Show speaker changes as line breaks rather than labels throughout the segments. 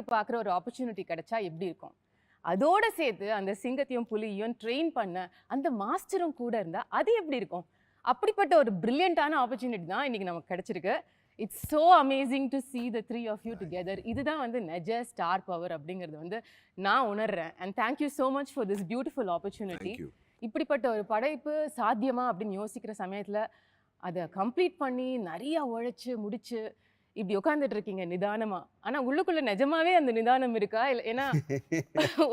பார்க்குற ஒரு ஆப்பர்ச்சுனிட்டி கிடைச்சா எப்படி இருக்கும்? அதோட சேர்த்து அந்த சிங்கத்தையும் புலியையும் ட்ரெயின் பண்ண அந்த மாஸ்டரும் கூட இருந்தா அது எப்படி இருக்கும்? அப்படிப்பட்ட ஒரு பிரில்லியண்டான ஆப்பர்ச்சுனிட்டி தான் இன்னைக்கு நமக்கு கிடைச்சிருக்கு. It's so amazing to see the three of you together. இதுதான் வந்து நெஜ ஸ்டார் பவர் அப்படிங்கிறது வந்து நான் உணர்றேன். And thank you so much for this beautiful opportunity. இப்படிப்பட்ட ஒரு படைப்பு சாத்தியமா அப்படின்னு யோசிக்கிற சமயத்தில் அதை கம்ப்ளீட் பண்ணி நிறையா உழைச்சி முடிச்சு இப்படி உட்காந்துட்டு இருக்கீங்க நிதானமா. ஆனா உள்ளுக்குள்ள நிஜமாவே அந்த நிதானம் இருக்கா? இல்லை ஏன்னா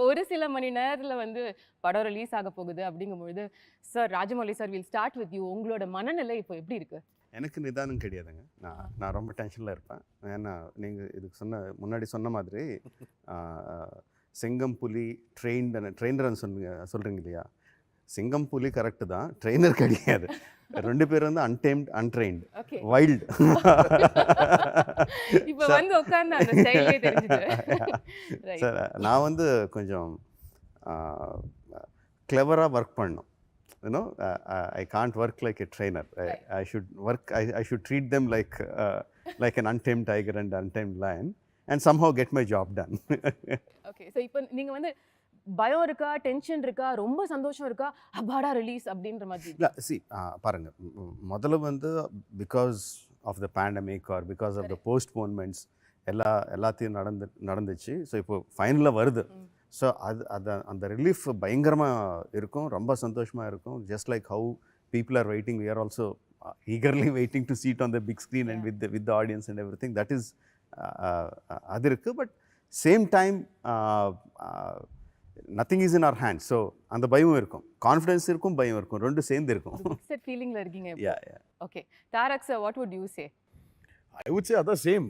ஒரு சில மணி நேரத்துல வந்து படம் ரிலீஸ் ஆக போகுது அப்படிங்கும்பொழுது, sir Rajamouli sir, will start with you. உங்களோட மனநிலை இப்போ எப்படி இருக்கு?
எனக்கு நிதானம் கிடையாதுங்க. நான் ரொம்ப டென்ஷனில் இருப்பேன். ஏன்னா நீங்கள் இதுக்கு முன்னாடி சொன்ன மாதிரி சிங்கம் புலி ட்ரெயினர்னு சொல்கிறீங்க இல்லையா? சிங்கம் புலி கரெக்டு தான், ட்ரெயினர் கிடையாது. ரெண்டு பேரும் வந்து அன்டேம்ட் அன்ட்ரெயின்டு வைல்டு.
இப்போ வந்து உட்கார்ந்து அந்த ஸ்டைலே தெரிஞ்சுது.
சார் நான் வந்து கொஞ்சம் கிளவராக ஒர்க் பண்ணணும். You know, I can't work like a trainer. I should treat them like an untamed tiger and untamed lion and somehow get my job done.
Okay, so இப்போ நீங்க வந்து பயம் இருக்கா, டென்ஷன் இருக்கா, ரொம்ப சந்தோஷம் இருக்கா, அபாடா ரிலீஸ் அப்படின்ற மாதிரி?
இல்லை சி பாருங்க, முதல்ல வந்து because of the pandemic or because of the postponements எல்லாத்தையும் நடந்துச்சு. ஸோ இப்போ ஃபைனலாக வருது. ஸோ அந்த ரிலீஃப் பயங்கரமாக இருக்கும், ரொம்ப சந்தோஷமாக இருக்கும். Just like how people are waiting, we are also eagerly waiting to see it on the big screen and with the audience and everything. That is அது இருக்குது. But same time nothing is in our hands. So அந்த பயம் இருக்கும், confidence இருக்கும், பயம் இருக்கும், ரெண்டு சேர்ந்து இருக்கும்.
மிக்ஸ்ட் ஃபீலிங்ல இருக்கீங்க.
Yeah.
Okay, Tarak sir, what would you say?
I would say அதான் சேம்.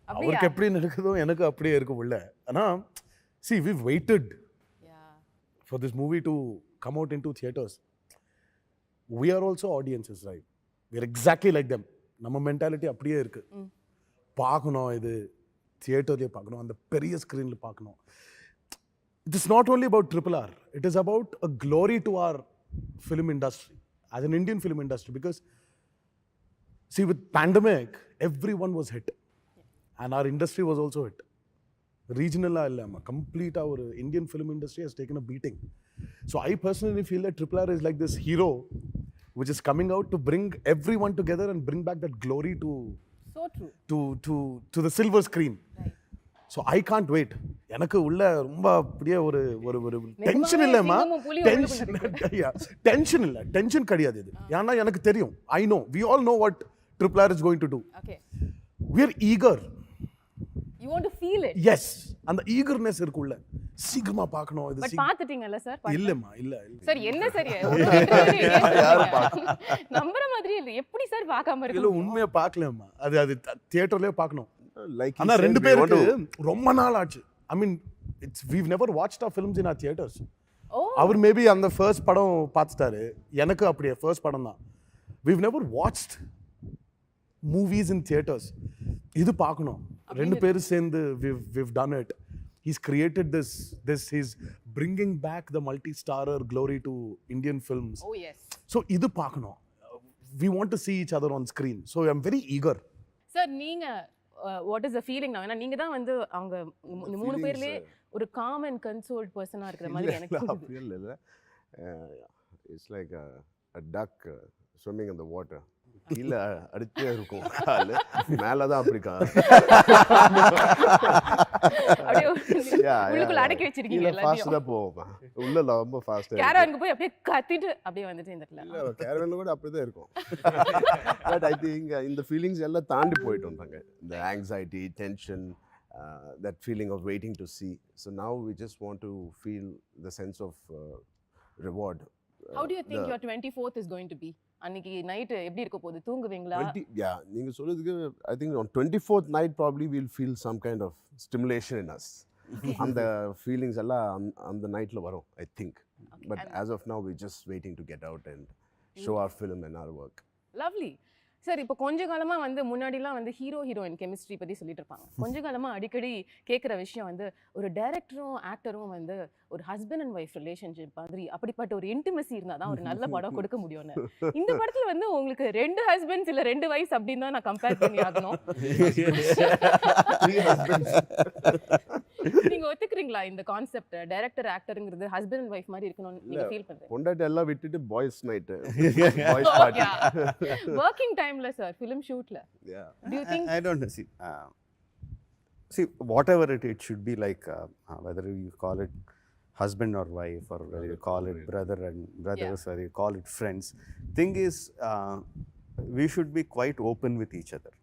அவருக்கு எப்படி நடக்குதோ எனக்கு அப்படியே இருக்கும் உள்ள. ஆனா see, we've waited for this movie to come out into theaters. We are also audiences, right? We are exactly like them. நம்ம மென்டாலிட்டி அப்படியே இருக்கு. பார்க்கணும், இது தியேட்டர்லேயே பார்க்கணும், அந்த பெரிய ஸ்க்ரீனில் பார்க்கணும். It is not only about RRR. It is about a glory to our film industry, as an Indian film industry. Because, see, with pandemic, everyone was hit. And our industry was also hit. Regional, complete our Indian film industry has taken a beating. So I personally feel that RRR is like this hero which is coming out to bring everyone together and bring back that glory to to the silver screen. Right. So I can't wait. எனக்கு உள்ள ரொம்ப அப்படியே ஒரு tension இல்லைம்மா, tension இல்லை, tension கிடையாது இது. ஏன்னா எனக்கு தெரியும், I know, we all know what RRR is going to do. Okay. We are eager.
You want to feel it?
Yes. அந்த eagerness இருக்குள்ள, சீக்கிரமா பார்க்கணும். இது
பட் பாத்துட்டீங்கல்ல சார்?
இல்லம்மா, இல்ல
சார். என்ன சார் நம்புற மாதிரி இல்ல, எப்படி சார் பார்க்காம இருக்கு?
இல்ல, உண்மையா பார்க்கலம்மா. அது தியேட்டர்லயே பார்க்கணும். Like ஆனா ரெண்டு பேருக்கு ரொம்ப நாள் ஆச்சு. I mean, we've never watched our films in our theaters. அவர் மேபி அந்த ஃபர்ஸ்ட் படம் பார்த்துட்டாரு, எனக்கு அப்படியே ஃபர்ஸ்ட் படம் தான். We've never watched movies in theaters. இது பார்க்கணும். ரெண்டு பேரும் சேர்ந்து we've done it. He's created this he's bringing back the multi-starrer glory to Indian films.
Oh yes.
So இது பார்க்கணும். We want to see each other on screen. So I'm very eager.
Sir, நீங்க what is the feeling now? ஏன்னா நீங்க தான் வந்து அவங்க மூணு பேர்லயே ஒரு calm and consoled personா இருக்கிற மாதிரி எனக்கு
அப்படி இல்ல. It's like a duck swimming in the water. கீழே அடிச்சே இருக்கும், கால் மேலே தான் அப்படி
அடக்கி வச்சிருக்கீங்க.
ஃபாஸ்ட்டாக போவோம், உள்ள ரொம்ப ஃபாஸ்ட்டாக.
கேரவனுக்கு போய் அப்படியே கத்திட்டு அப்படியே வந்துட்டு இந்த இடத்துல
கேரவனில் கூட அப்படி தான் இருக்கும். பட் ஐ திங்க் இந்த ஃபீலிங்ஸ் எல்லாம் தாண்டி போயிட்டு வந்தாங்க. இந்த anxiety, tension, that feeling of waiting to see. So now we just want to feel the sense of reward.
How do you think your 24th is going to be? அன்னைக்கு night எப்படி இருக்க போகுது? தூங்குவீங்களா?
Yeah, நீங்க சொல்றதுக்கு I think on 24th night probably we'll feel some kind of stimulation in us. அந்த feelings எல்லாம் அந்த நைட்ல வரும், I think. But as of now we're just waiting to get out and show our film and our work.
Lovely. Sir இப்போ கொஞ்ச காலமா வந்து முன்னாடிலாம் வந்து ஹீரோ ஹீரோயின் கெமிஸ்ட்ரி பத்தி சொல்லிட்டு இருப்பாங்க. கொஞ்ச காலமா அடிக்கடி கேட்குற விஷயம் வந்து ஒரு டைரக்டரும் ஆக்டரும் வந்து ஒரு ஹஸ்பண்ட் அண்ட் ஒய்ஃப் ரிலேஷன்ஷிப் மாதிரி அப்படிப்பட்ட ஒரு இன்டிமசி இருந்தால் தான் ஒரு நல்ல படம் கொடுக்க முடியும்னு. இந்த படத்துல வந்து உங்களுக்கு 2 ஹஸ்பண்ட்ஸ் இல்லை 2 வைஃப்ஸ் அப்படின்னு தான் நான் கம்பேர் பண்ணி ஆகணும். நீங்க ஒத்துக்கிறீங்களா இந்த கான்செப்ட்? டைரக்டர் ஆக்டருங்கிறது ஹஸ்பண்ட் அண்ட் ஒய்ஃப் மாதிரி இருக்கணும்னு நீங்க ஃபீல் பண்றீங்க?
பொண்டாட்டி எல்லாம் விட்டுட்டு boys night boys party.
Working டைம்ல சார் ஃபிலிம் ஷூட்ல do you think
I don't know. See, whatever it should be like, whether you call it husband or wife, or whether you call it brother and brothers, or you call it friends. Thing is, we should be quite open with each other,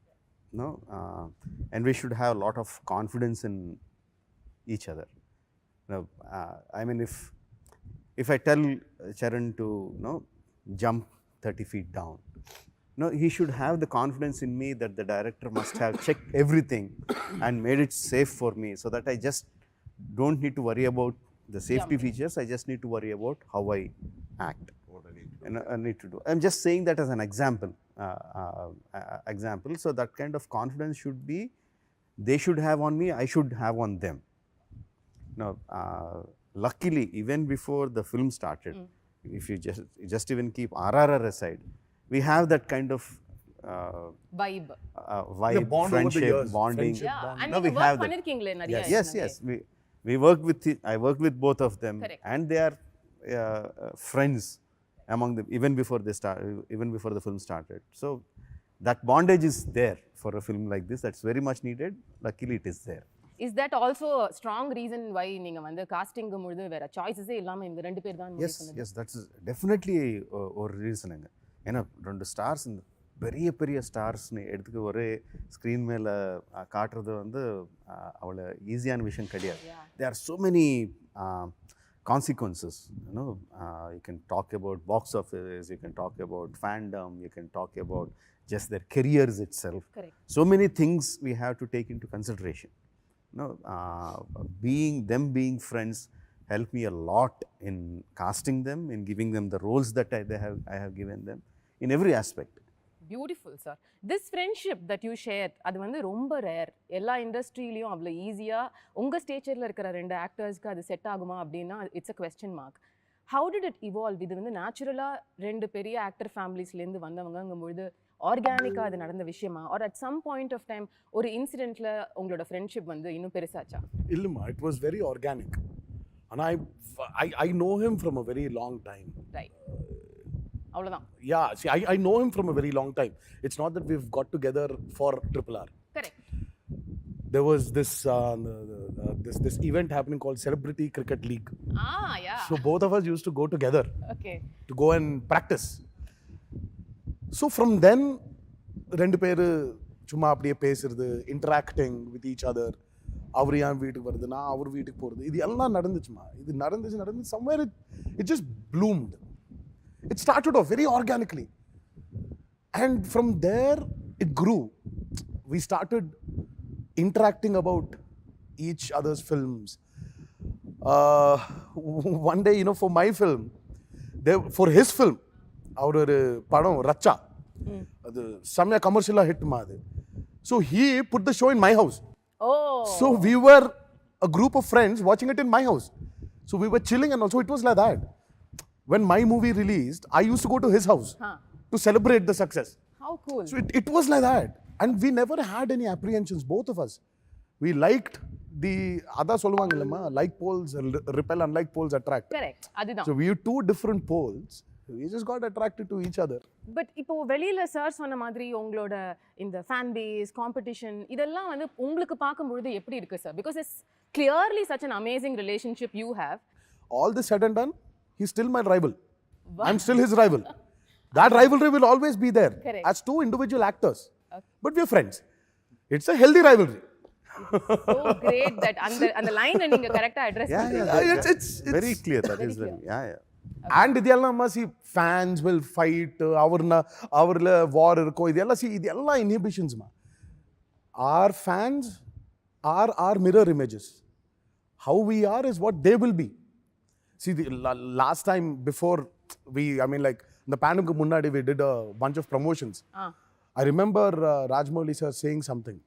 no, and we should have a lot of confidence in each other. Now, I mean, if I tell Charan to jump 30 feet down, no, he should have the confidence in me that the director must have checked everything and made it safe for me, so that I just don't need to worry about the safety features. I just need to worry about how I act.
What I need to do.
And I need to do. I'm just saying that as an example. So that kind of confidence should be, they should have on me, I should have on them. Now, luckily, even before the film started, if you just even keep RRR aside, we have that kind of
vibe,
Yeah, bond over the
friendship,
years.
bonding.
Friendship
yeah,
bond.
and
No, we
நீங்க
have
work
that.
பண்ணிருக்கீங்களே நிறைய.
Yes. We work with I work with both of them.
Correct.
And they are friends among them even before the film started. So that bondage is there for a film like this. That's very much needed. Luckily, it is there.
Is that also a strong reason why நீங்க வந்து costing பொழுது வேற சாய்ஸஸே இல்லாம இந்த 2 பேர் தான் முடிவு பண்ணது?
Yes, that's definitely ஒரு ரீசனுங்க. ஏன்னா 2 ஸ்டார்ஸ், இந்த பெரிய பெரிய ஸ்டார்ஸ்னு எடுத்துக்க ஒரே ஸ்க்ரீன் மேலே காட்டுறது வந்து அவ்வளோ ஈஸியான விஷயம் கிடையாது. There are so many consequences. You can talk about box office, you can talk about fandom, you can talk about just their careers itself.
Correct.
So many things we have to take into consideration. Being friends helped me a lot in casting them, in giving them the roles that I have given them in every aspect.
Beautiful, sir. This friendship that you shared, அது வந்து ரொம்ப rare. எல்லா இண்டஸ்ட்ரியிலையும் அவ்வளோ ஈஸியாக உங்கள் ஸ்டேச்சரில் இருக்கிற 2 ஆக்டர்ஸ்க்கு அது set ஆகுமா அப்படின்னா it's a question mark. How did it evolve? இது வந்து நேச்சுரலாக 2 பெரிய ஆக்டர் ஃபேமிலிஸ்லேருந்து வந்தவங்கங்கும்பொழுது ஆர்கானிக்காக அது நடந்த விஷயமா, or at some point of time ஒரு இன்சிடென்ட்ல உங்களோட ஃப்ரெண்ட்ஷிப் வந்து இன்னும் பெருசாச்சா?
இல்லைம்மா, இட் வாஸ் வெரி ஆர்கானிக். ஆனால் I know him from a very long time.
Right, அவ்வளோதான்.
Yeah, see, I know him from a very long time. It's not that we've got together for RRR.
Correct.
There was this event happening called Celebrity Cricket League.
Yeah.
So both of us used to go together
Okay.
to go and practice. So from then, 2 பேர் சும்மா அப்படியே பேசுறது, interacting with each other. அவர் என் வீட்டுக்கு வருது, நான் அவர் வீட்டுக்கு போகிறது, இது எல்லாம் நடந்துச்சுமா. இது நடந்துச்சு somewhere it just bloomed. It started off very organically, and from there it grew. We started interacting about each other's films. One day, for my film, for his film, அவர் ஒரு படம் ரச்சா, அது செம்மையா கமர்ஷியலா ஹிட் மாதிரி. So he put the show in my house. So we were a group of friends watching it in my house. So we were chilling, and also it was like that. When my movie released, I used to go to his house to celebrate the success.
How cool.
So it was like that. And we never had any apprehensions, both of us. We liked the other solvangallama, like poles repel, unlike poles attract.
Correct. அதுதான்.
So we were 2 different poles. We just got attracted to each other.
But இப்போ வெளியில sir சொன்ன மாதிரி உங்களோட இந்த fan base, competition, இதெல்லாம் வந்து உங்களுக்கு பார்க்கும்பொழுது எப்படி இருக்கு sir? Because it's clearly such an amazing relationship you have.
All this said and done, he's still my rival. I'm still his rival. That rivalry will always be there.
Correct.
As 2 individual actors. But we're friends. It's a healthy rivalry.
So great that அந்த லைனை நீங்க கரெக்ட்டா address பண்றீங்க.
It's
very clear. That is
clear.
yeah.
And இதெல்லாம் see, fans will fight, அவர்ல war இருக்கும், இதெல்லாம் see, இதெல்லாம் inhibitions ma. Our fans are our mirror images. How we are is what they will be. See, the last time before in the pandemic munnadi, we did a bunch of promotions. I remember Rajamouli sir saying something.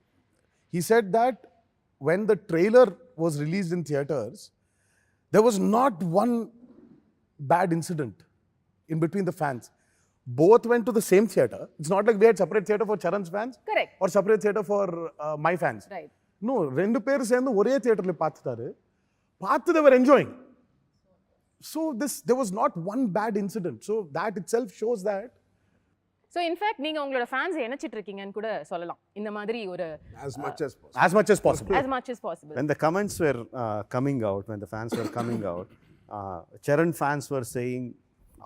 He said that when the trailer was released in theaters, there was not one bad incident in between the fans. Both went to the same theater. It's not like we had separate theater for Charan's fans
Correct.
or separate theater for my fans.
Right.
No, ரெண்டு பேர் சேர்ந்து ஒரே தியேட்டர்ல பார்த்துட்டாரு. பார்த்து they were enjoying. So there was not one bad incident. So that itself shows that.
So in fact நீங்க உங்களோட fans நினைச்சிட்டு இருக்கீங்கன்னு கூட சொல்லலாம். இந்த மாதிரி ஒரு
as much as possible.
As much as possible.
as much as possible.
When the comments were coming out, when the fans were coming out, Charan fans were saying,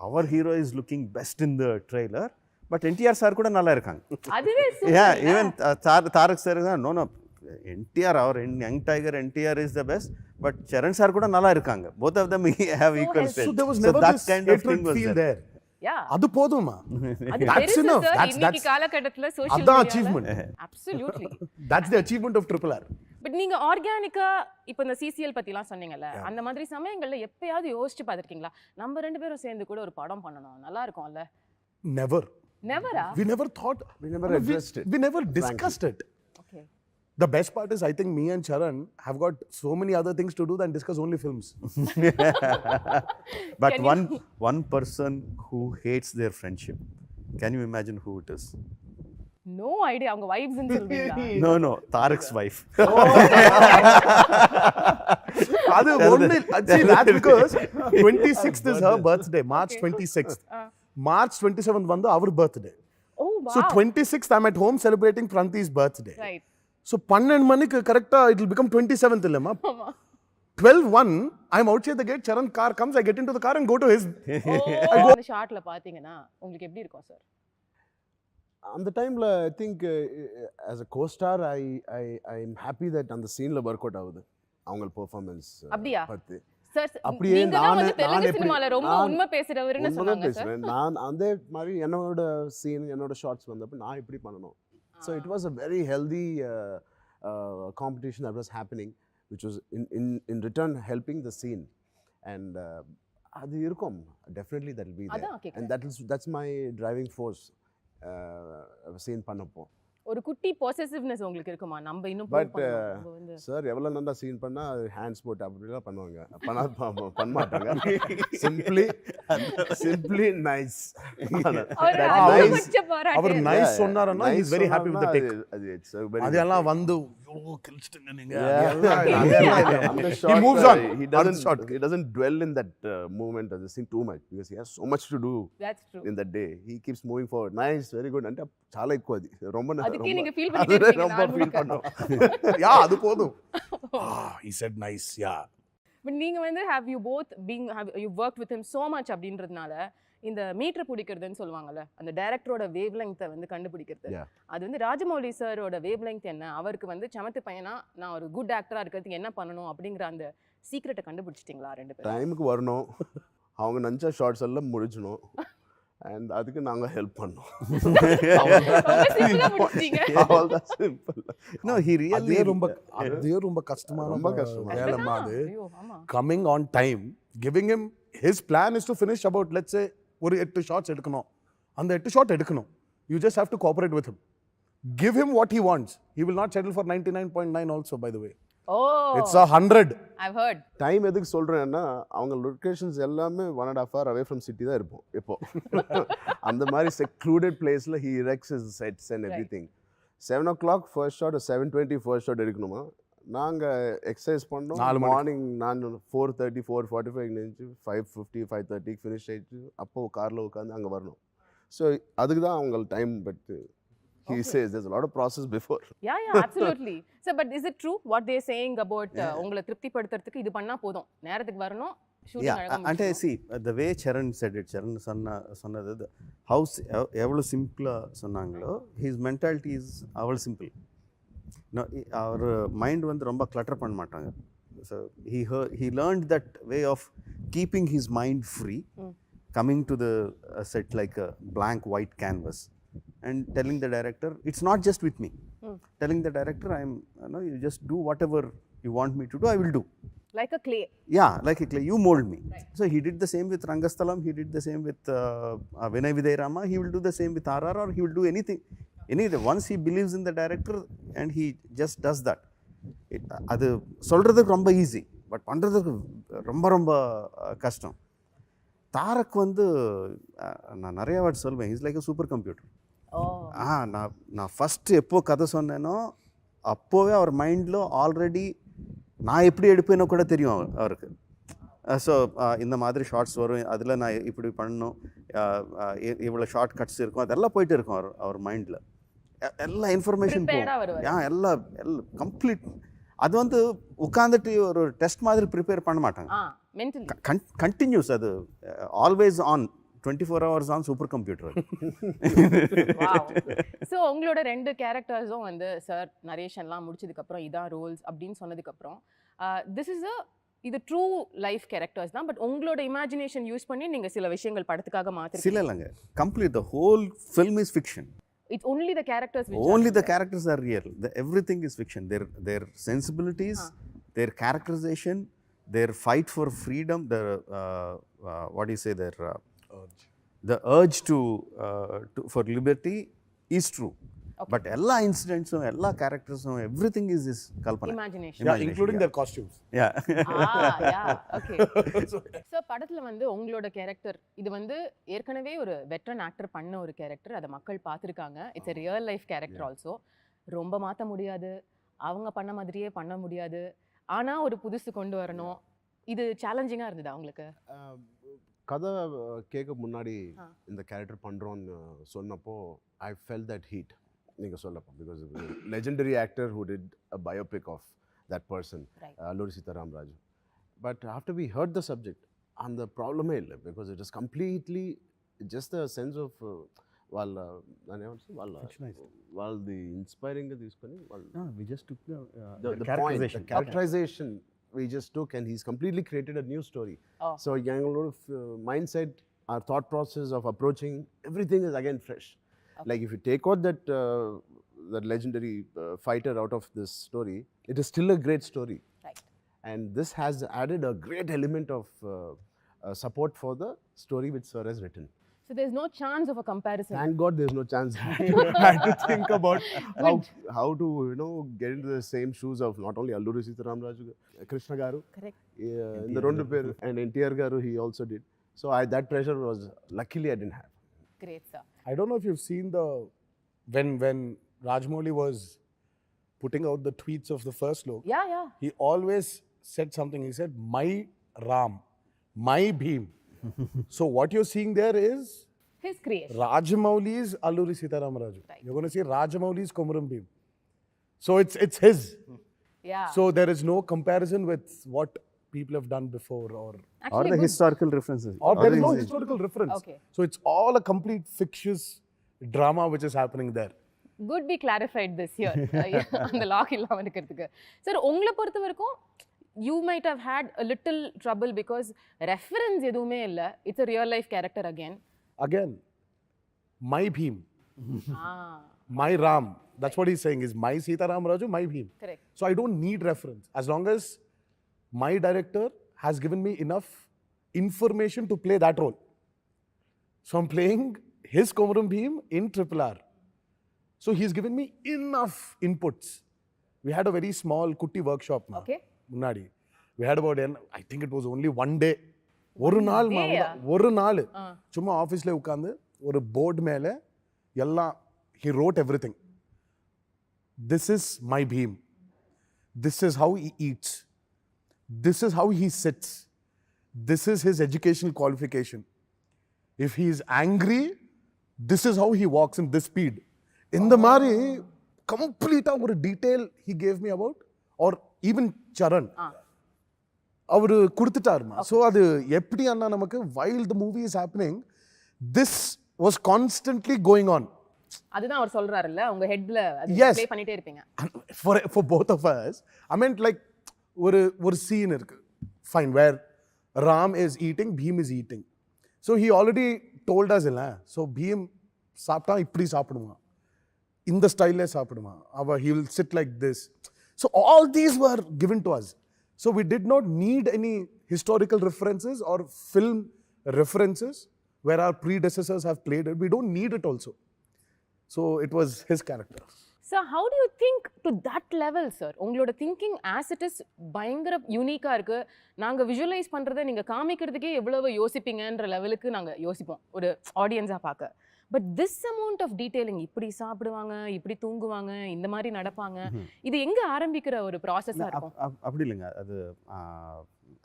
our hero is looking best in the trailer, but NTR sir கூட நல்லா இருக்காங்க.
அதுவே
Yeah, even Tarak sir, no, NTR, our young tiger NTR is the best, but Charan sir கூட நல்லா இருக்காங்க. Both of them have equal
healthy.
strength.
So there was never
that
this
kind of thing
hatred
was
feel
there.
there.
yeah.
அது போதுமா?
அது
That's
பெருசு
enough.
sir. இன்னைக்கு
That's
காலகட்டத்துல social
அதான்
மீடியால
achievement.
absolutely.
That's the achievement of RRR.
But நீங்க ஆர்கானிக்கா இப்போ இந்த சிசிஎல் பத்திலாம் சொன்னீங்கல்ல, அந்த மாதிரி சமயங்கள்ல எப்பயாவது யோசிச்சு பார்த்திருக்கீங்களா, நம்ம ரெண்டு பேரும் சேர்ந்து கூட ஒரு படம் பண்ணணும், நல்லா இருக்கும்ல?
Never.
நெவரா?
We never thought.
We never addressed it.
We never discussed it.
Okay.
The best part is, I think me and Charan have got so many other things to do than discuss only films.
But
Can
one person who hates their friendship, can you imagine who it is?
No idea. அவங்க wives ன்னு சொல்வீங்களா?
No, Tarak's wife.
அது ஒண்ணு. See, that's because 26th is her birthday, March 26th. March 27th வந்து our birthday.
Oh wow.
So 26th I'm at home celebrating Pranti's birthday.
Right.
So 12 மணிக்கு கரெக்ட்டா it will become 27th இல்லமா?
ஆமா.
12:01 I'm outside the gate, Charan car comes, I get into the car and go to his.
அந்த ஷாட்ல பாத்தீங்கன்னா உங்களுக்கு எப்படி இருக்கும் sir?
அந்த டைம்ல I think as a co-star I'm happy that அந்த சீன்ல ஒர்க் அவுட் ஆகுது அவங்க பெர்ஃபார்மன்ஸ்
அப்படியா?
பத்தி.
சார்
அப்படியே
நீங்க தான் வந்து
நான்
தெலுங்கு
எப்படி
சினிமால ரொம்ப உண்மை பேசுறவர்னு
உண்மைதான்
சொன்னாங்க சார்.
பேசுறேன். நான் அதே மாதிரி என்னோட சீன் என்னோட ஷார்ட்ஸ் வந்தப்ப நான் இப்படி பண்ணணும். So it was a very healthy competition that was happening, which was in return helping the scene. And அது இருக்கும். Definitely that will be there.
அதான் கேக்குறேன்.
And that's my driving force. Scene பண்ணப்போ
ஒரு குட்டி பொசசிவ்னஸ் உங்களுக்கு இருக்குமா? நம்ம இன்னும்
பட்
நம்ம வந்து
சார் எவ்வளோ நல்லா சீன் பண்ணா ஹேண்ட்ஸ் போட்டு அப்படிலாம் பண்ணுவாங்க. பண்ண மாட்டாங்க. Simply nice.
அவர் நைஸ் சொன்னாருன்னா he is very happy with the take. அதெல்லாம் வந்து ஐயோ கிழிச்சிட்டீங்க நீங்க. He moves on.
He doesn't dwell in that moment of the scene too much because he has so much to do.
That's true.
In that day he keeps moving forward. Nice, very good. అంటే చాలా ఎక్కువ అది ரொம்ப
அதுக்கே நீங்க feel பண்ணிட்டே இருக்கீங்க.
ரொம்ப ஃபீல் பண்ணோம்.
யா அது போதும். He said nice. Yeah.
But நீங்க வந்து have you both you worked with him so much அப்படின்றதுனால இந்த மீட்டர் பிடிக்கிறதுன்னு சொல்லுவாங்கல்ல, அந்த டைரக்டரோட வேவ் லெங்த்தை வந்து கண்டுபிடிக்கிறது, அது வந்து ராஜமௌலி சாரோட வேவ் லெங்த் என்ன, அவருக்கு வந்து சமத்து பையனா நான் ஒரு குட் ஆக்டரா இருக்கிறதுக்கு என்ன பண்ணணும் அப்படிங்கிற அந்த சீக்ரெட்டை கண்டுபிடிச்சிட்டிங்களா ரெண்டு பேரும்?
டைமுக்கு வரணும், அவங்க நினச்ச ஷார்ட்ஸ் எல்லாம் முடிச்சணும், அண்ட் அதுக்கு நாங்கள் ஹெல்ப் பண்ணோம்.
ரொம்ப கஷ்டமான வேலைமா அது.
ஐயோ ஆமா.
Coming on time, giving him his plan is to finish about, let's say, ஒரு 8 shots எடுக்கணும், அந்த 8 shot எடுக்கணும். You just have to cooperate with him. Give him what he wants. He will not settle for 99.9 also, by the way.
Oh,
It's 100.
I've heard.
Time எதுக்கு சொல்கிறேன்னா அவங்க locations எல்லாமே 1.5 hour away from city தான் இருப்போம் இப்போ. அந்த மாதிரி secluded பிளேஸில் he erects his sets and everything. 7 o'clock first shot, 7:20 first shot எடுக்கணுமா, நாங்கள் எக்ஸசைஸ் பண்ணோம். மார்னிங் நான் 4:30 4:45 நினைச்சு 5:50 5:30 ஃபினிஷ் ஆயிடுச்சு. அப்போ காரில் உட்காந்து அங்கே வரணும். ஸோ அதுக்கு தான் அவங்க time. But he says there's a lot of process before.
Yeah, absolutely. So but is it true what they saying about உங்களை திருப்திப்படுத்துறதுக்கு இது பண்ணா போதும், நேரத்துக்கு வரணும், ஷூட்டிங் அழகா முடியணும்?
అంటే see the way Charan said it, Charan சொன்னது ஹவுஸ் எவ்வளோ சிம்பிளாக சொன்னாங்களோ, his mentality is அவ்வளோ சிம்பிள். அவர் மைண்ட் வந்து ரொம்ப கிளட்டர் பண்ண மாட்டாங்க. So he learned that way of keeping his mind free, coming to the set like a blank white canvas and telling the director, it's not just with me, telling the director, you just do whatever you want me to do, I will do.
Like a clay.
Yeah, like a clay, you mold me. Right. So he did the same with Rangasthalam, he did the same with Vinay Vidai Rama, he will do the same with RRR, he will do anything. once he believes in the director and he just does that, அது சொல்கிறதுக்கு ரொம்ப easy, but பண்ணுறதுக்கு ரொம்ப ரொம்ப கஷ்டம். தாரக் வந்து நான் நிறைய வாட்டி சொல்வேன், is like a super computer. நான் ஃபஸ்ட்டு எப்போ கதை சொன்னேனோ அப்போவே அவர் மைண்டில் ஆல்ரெடி நான் எப்படி எடுப்பேனோ கூட தெரியும் அவருக்கு. ஸோ இந்த மாதிரி ஷார்ட்ஸ் வரும், அதில் நான் இப்படி பண்ணணும், இவ்வளோ ஷார்ட் கட்ஸ் இருக்கும், அதெல்லாம் போயிட்டு இருக்கும் அவர் மைண்டில். எல்லா இன்ஃபர்மேஷன் போகும், எல்லாம் கம்ப்ளீட். அது வந்து உட்காந்துட்டு ஒரு டெஸ்ட் மாதிரி ப்ரிப்பேர் பண்ண மாட்டாங்க, கண்டினியூஸ். அது always on, 24 hours on super computer.
So உங்களோட 2 கேரக்டர்ஸும் வந்து சார் நரேஷன்லாம் முடிச்சதுக்கப்புறம் இதான் ரோல்ஸ் அப்படின்னு சொன்னதுக்கப்புறம் இது ட்ரூ லைஃப் கேரக்டர்ஸ் தான், பட் உங்களோட இமேஜினேஷன் யூஸ் பண்ணி நீங்கள் சில விஷயங்கள் படத்துக்காக மாற்றிருக்கீங்க.
சில இல்லைங்க, complete the whole film is fiction.
It's only the characters which
only the characters are real. Everything is fiction. Their sensibilities, their characterization, their fight for freedom, their what do you say, their urge. The urge to for liberty is true. Okay. But all incidents, all characters, everything is kalpana.
Imagination.
Yeah, including their costumes.
Yeah.
Yeah. Okay. So படத்துல வந்து உங்களோட character இது வந்து ஏற்கனவே ஒரு veteran actor பண்ண ஒரு character, அதை மக்கள் பார்த்துருக்காங்க. It's a real life character also. ரொம்ப மாற்ற முடியாது, அவங்க பண்ண மாதிரியே பண்ண முடியாது, ஆனால் ஒரு புதுசு கொண்டு வரணும். இது சேலஞ்சிங்காக இருந்ததா உங்களுக்கு?
கதை கேட்க முன்னாடி இந்த கேரக்டர் பண்ணுறோன்னு சொன்னப்போ ஐ ஃபெல் தட் ஹீட் நீங்கள் சொல்லப்போ, because legendary actor who did a biopic of that person, Alluri Seetharama Raju. But after we heard the subject அந்த ப்ராப்ளமே இல்லை, because it is completely just the sense of వాళ్ళది ఇన్స్పైరింగ్గా తీసుకొని
we just took
the characterization we just took, and he's completely created a new story. So a lot of mindset, our thought process of approaching everything is again fresh. Like if you take out that legendary fighter out of this story, it is still a great story.
Right.
And this has added a great element of support for the story which Sir has written.
So there's no chance of a comparison.
Thank God there's no chance. I had to think about how to get into the same shoes of not only Alluri Sitaram Raju, Krishna Garu.
Correct.
In the Rondu Per and NTR Garu, he also did. So that pressure was, luckily I didn't have.
Great, sir.
I don't know if you've seen when Rajamouli was putting out the tweets of the first look.
Yeah.
He always said something. He said, "My Ram, my Bhim." So what you're seeing there is
his creation.
Rajamouli's Alluri Sitaram Raju.
Right.
You're going to see Rajamouli's Komuram Bhim. So it's his.
Yeah.
So there is no comparison with what people have done before or
Actually,
the historical references.
Or there is no historical reference.
Okay.
So it's all a complete fictitious drama which is happening there.
Good be clarified this here. அந்த lock இல்லாம இருக்கிறதுக்கு. Sir உங்களை பொறுத்த வரைக்கும் you might have had a little trouble because reference எதுவுமே இல்ல. It's a real life character again.
My Bhim. My Ram. That's what he's saying is my Sitaram Raju, my Bhim.
Correct.
So I don't need reference. As long as my director has given me enough information to play that role. So I'm playing his Komuram Bhim in RRR. So he's given me enough inputs. We had a very small kutti workshop.
Okay.
முன்னாடி we had about I think it was only one day. ஒரு நாள் சும்மா ஆஃபீஸில் உட்காந்து ஒரு board மேலே எல்லாம் he wrote everything. This is my Bhim. This is how he eats. This is how he sits. This is his educational qualification. If he is angry, this is how he walks in this speed. இந்த மாதிரி கம்ப்ளீட்டாக ஒரு detail he gave me about. Or even Charan. அவர் கொடுத்துட்டாருமா. So அது எப்படி அண்ணா நமக்கு while the movie is happening, this was constantly going on.
அதுதான் அவர் சொல்றாருல்ல, உங்க ஹெட்ல அது ப்ளே பண்ணிட்டே இருப்பீங்க.
For both of us, I meant like ஒரு scene இருக்கு. Fine, where Ram is eating, Bhim is eating. So he already told us இல்ல. So Bhim சாப்பிட்டா இப்படி சாப்பிடுவான், இந்த ஸ்டைல்ல சாப்பிடுவான், he will sit like this. So all these were given to us. So we did not need any historical references or film references where our predecessors have played it. We don't need it also. So it was his character.
Sir, how do you think to that level, sir? உங்களோட thinking as it is பயங்கர யூனிக்கா இருக்கு. நாங்க visualise பண்றதை நீங்க காமிக்கிறதுக்கே எவ்வளவு யோசிப்பீங்கன்ற லெவலுக்கு நாங்க யோசிப்போம் ஒரு ஆடியன்ஸா பார்க்க. But this amount of detailing, இப்படி சாப்பிடுவாங்க, இப்படி தூங்குவாங்க, இந்த மாதிரி நடப்பாங்க, இது எங்க ஆரம்பிக்கிற ஒரு ப்ராசஸா இருக்கும்?
அப்படி இல்லைங்க. அது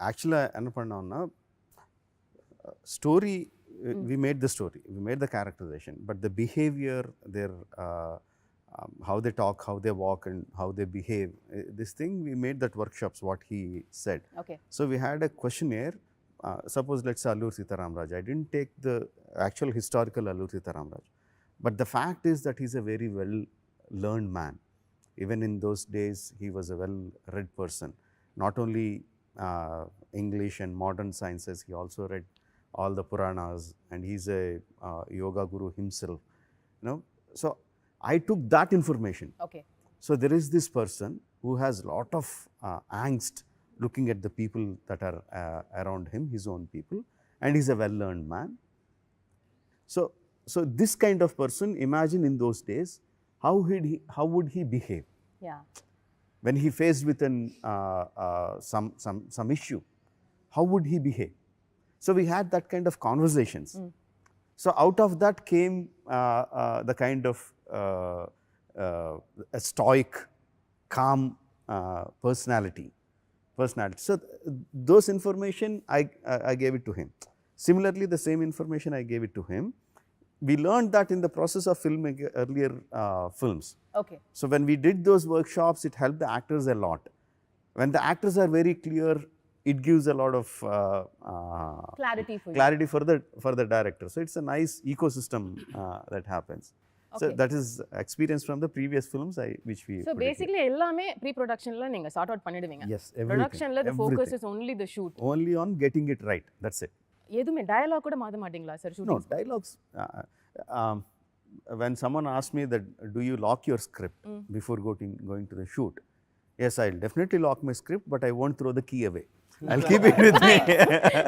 ஆக்சுவலாக என்ன பண்ணோம்னா, story we made the story, we made the characterization, but the behavior, their how they talk, how they walk, and how they behave, this thing we made that workshops, what he said.
Okay.
So we had a questionnaire. Suppose let's say Allur Sitaram Raj. I didn't take the actual historical Allur Sitaram Raj, but the fact is that he's a very well learned man. Even in those days, he was a well read person. Not only English and modern sciences, he also read all the Puranas, and he's a yoga guru himself. You know, so I took that information.
Okay.
So there is this person who has lot of angst looking at the people that are around him, his own people, and he's a well-learned man. So this kind of person, imagine in those days, how would he behave?
Yeah.
When he faced with an some issue, how would he behave? So we had that kind of conversations. So out of that came the kind of a stoic, calm personality. So those information I gave it to him. Similarly, the same information I gave it to him. We learned that in the process of filming earlier films.
Okay.
So when we did those workshops, it helped the actors a lot. When the actors are very clear, it gives a lot of
Clarity for you.
clarity for the director. So it's a nice ecosystem that happens. So
Okay.
that is experience from the previous films which we.
So basically எல்லாமே pre ப்ரொடக்ஷன்ல நீங்க sort out பண்ணிடுவீங்க.
Yes, everything.
ப்ரொடக்ஷன்ல the focus
everything.
is only the shoot.
Only on getting it right. That's it.
எதுமே dialogue கூட மாத்த மாட்டீங்களா sir
No
shooting?
dialogues. When someone asked me that, do you lock your script before going to the shoot? Yes, I'll definitely lock my script, but I won't throw the key away. I'll keep it with me.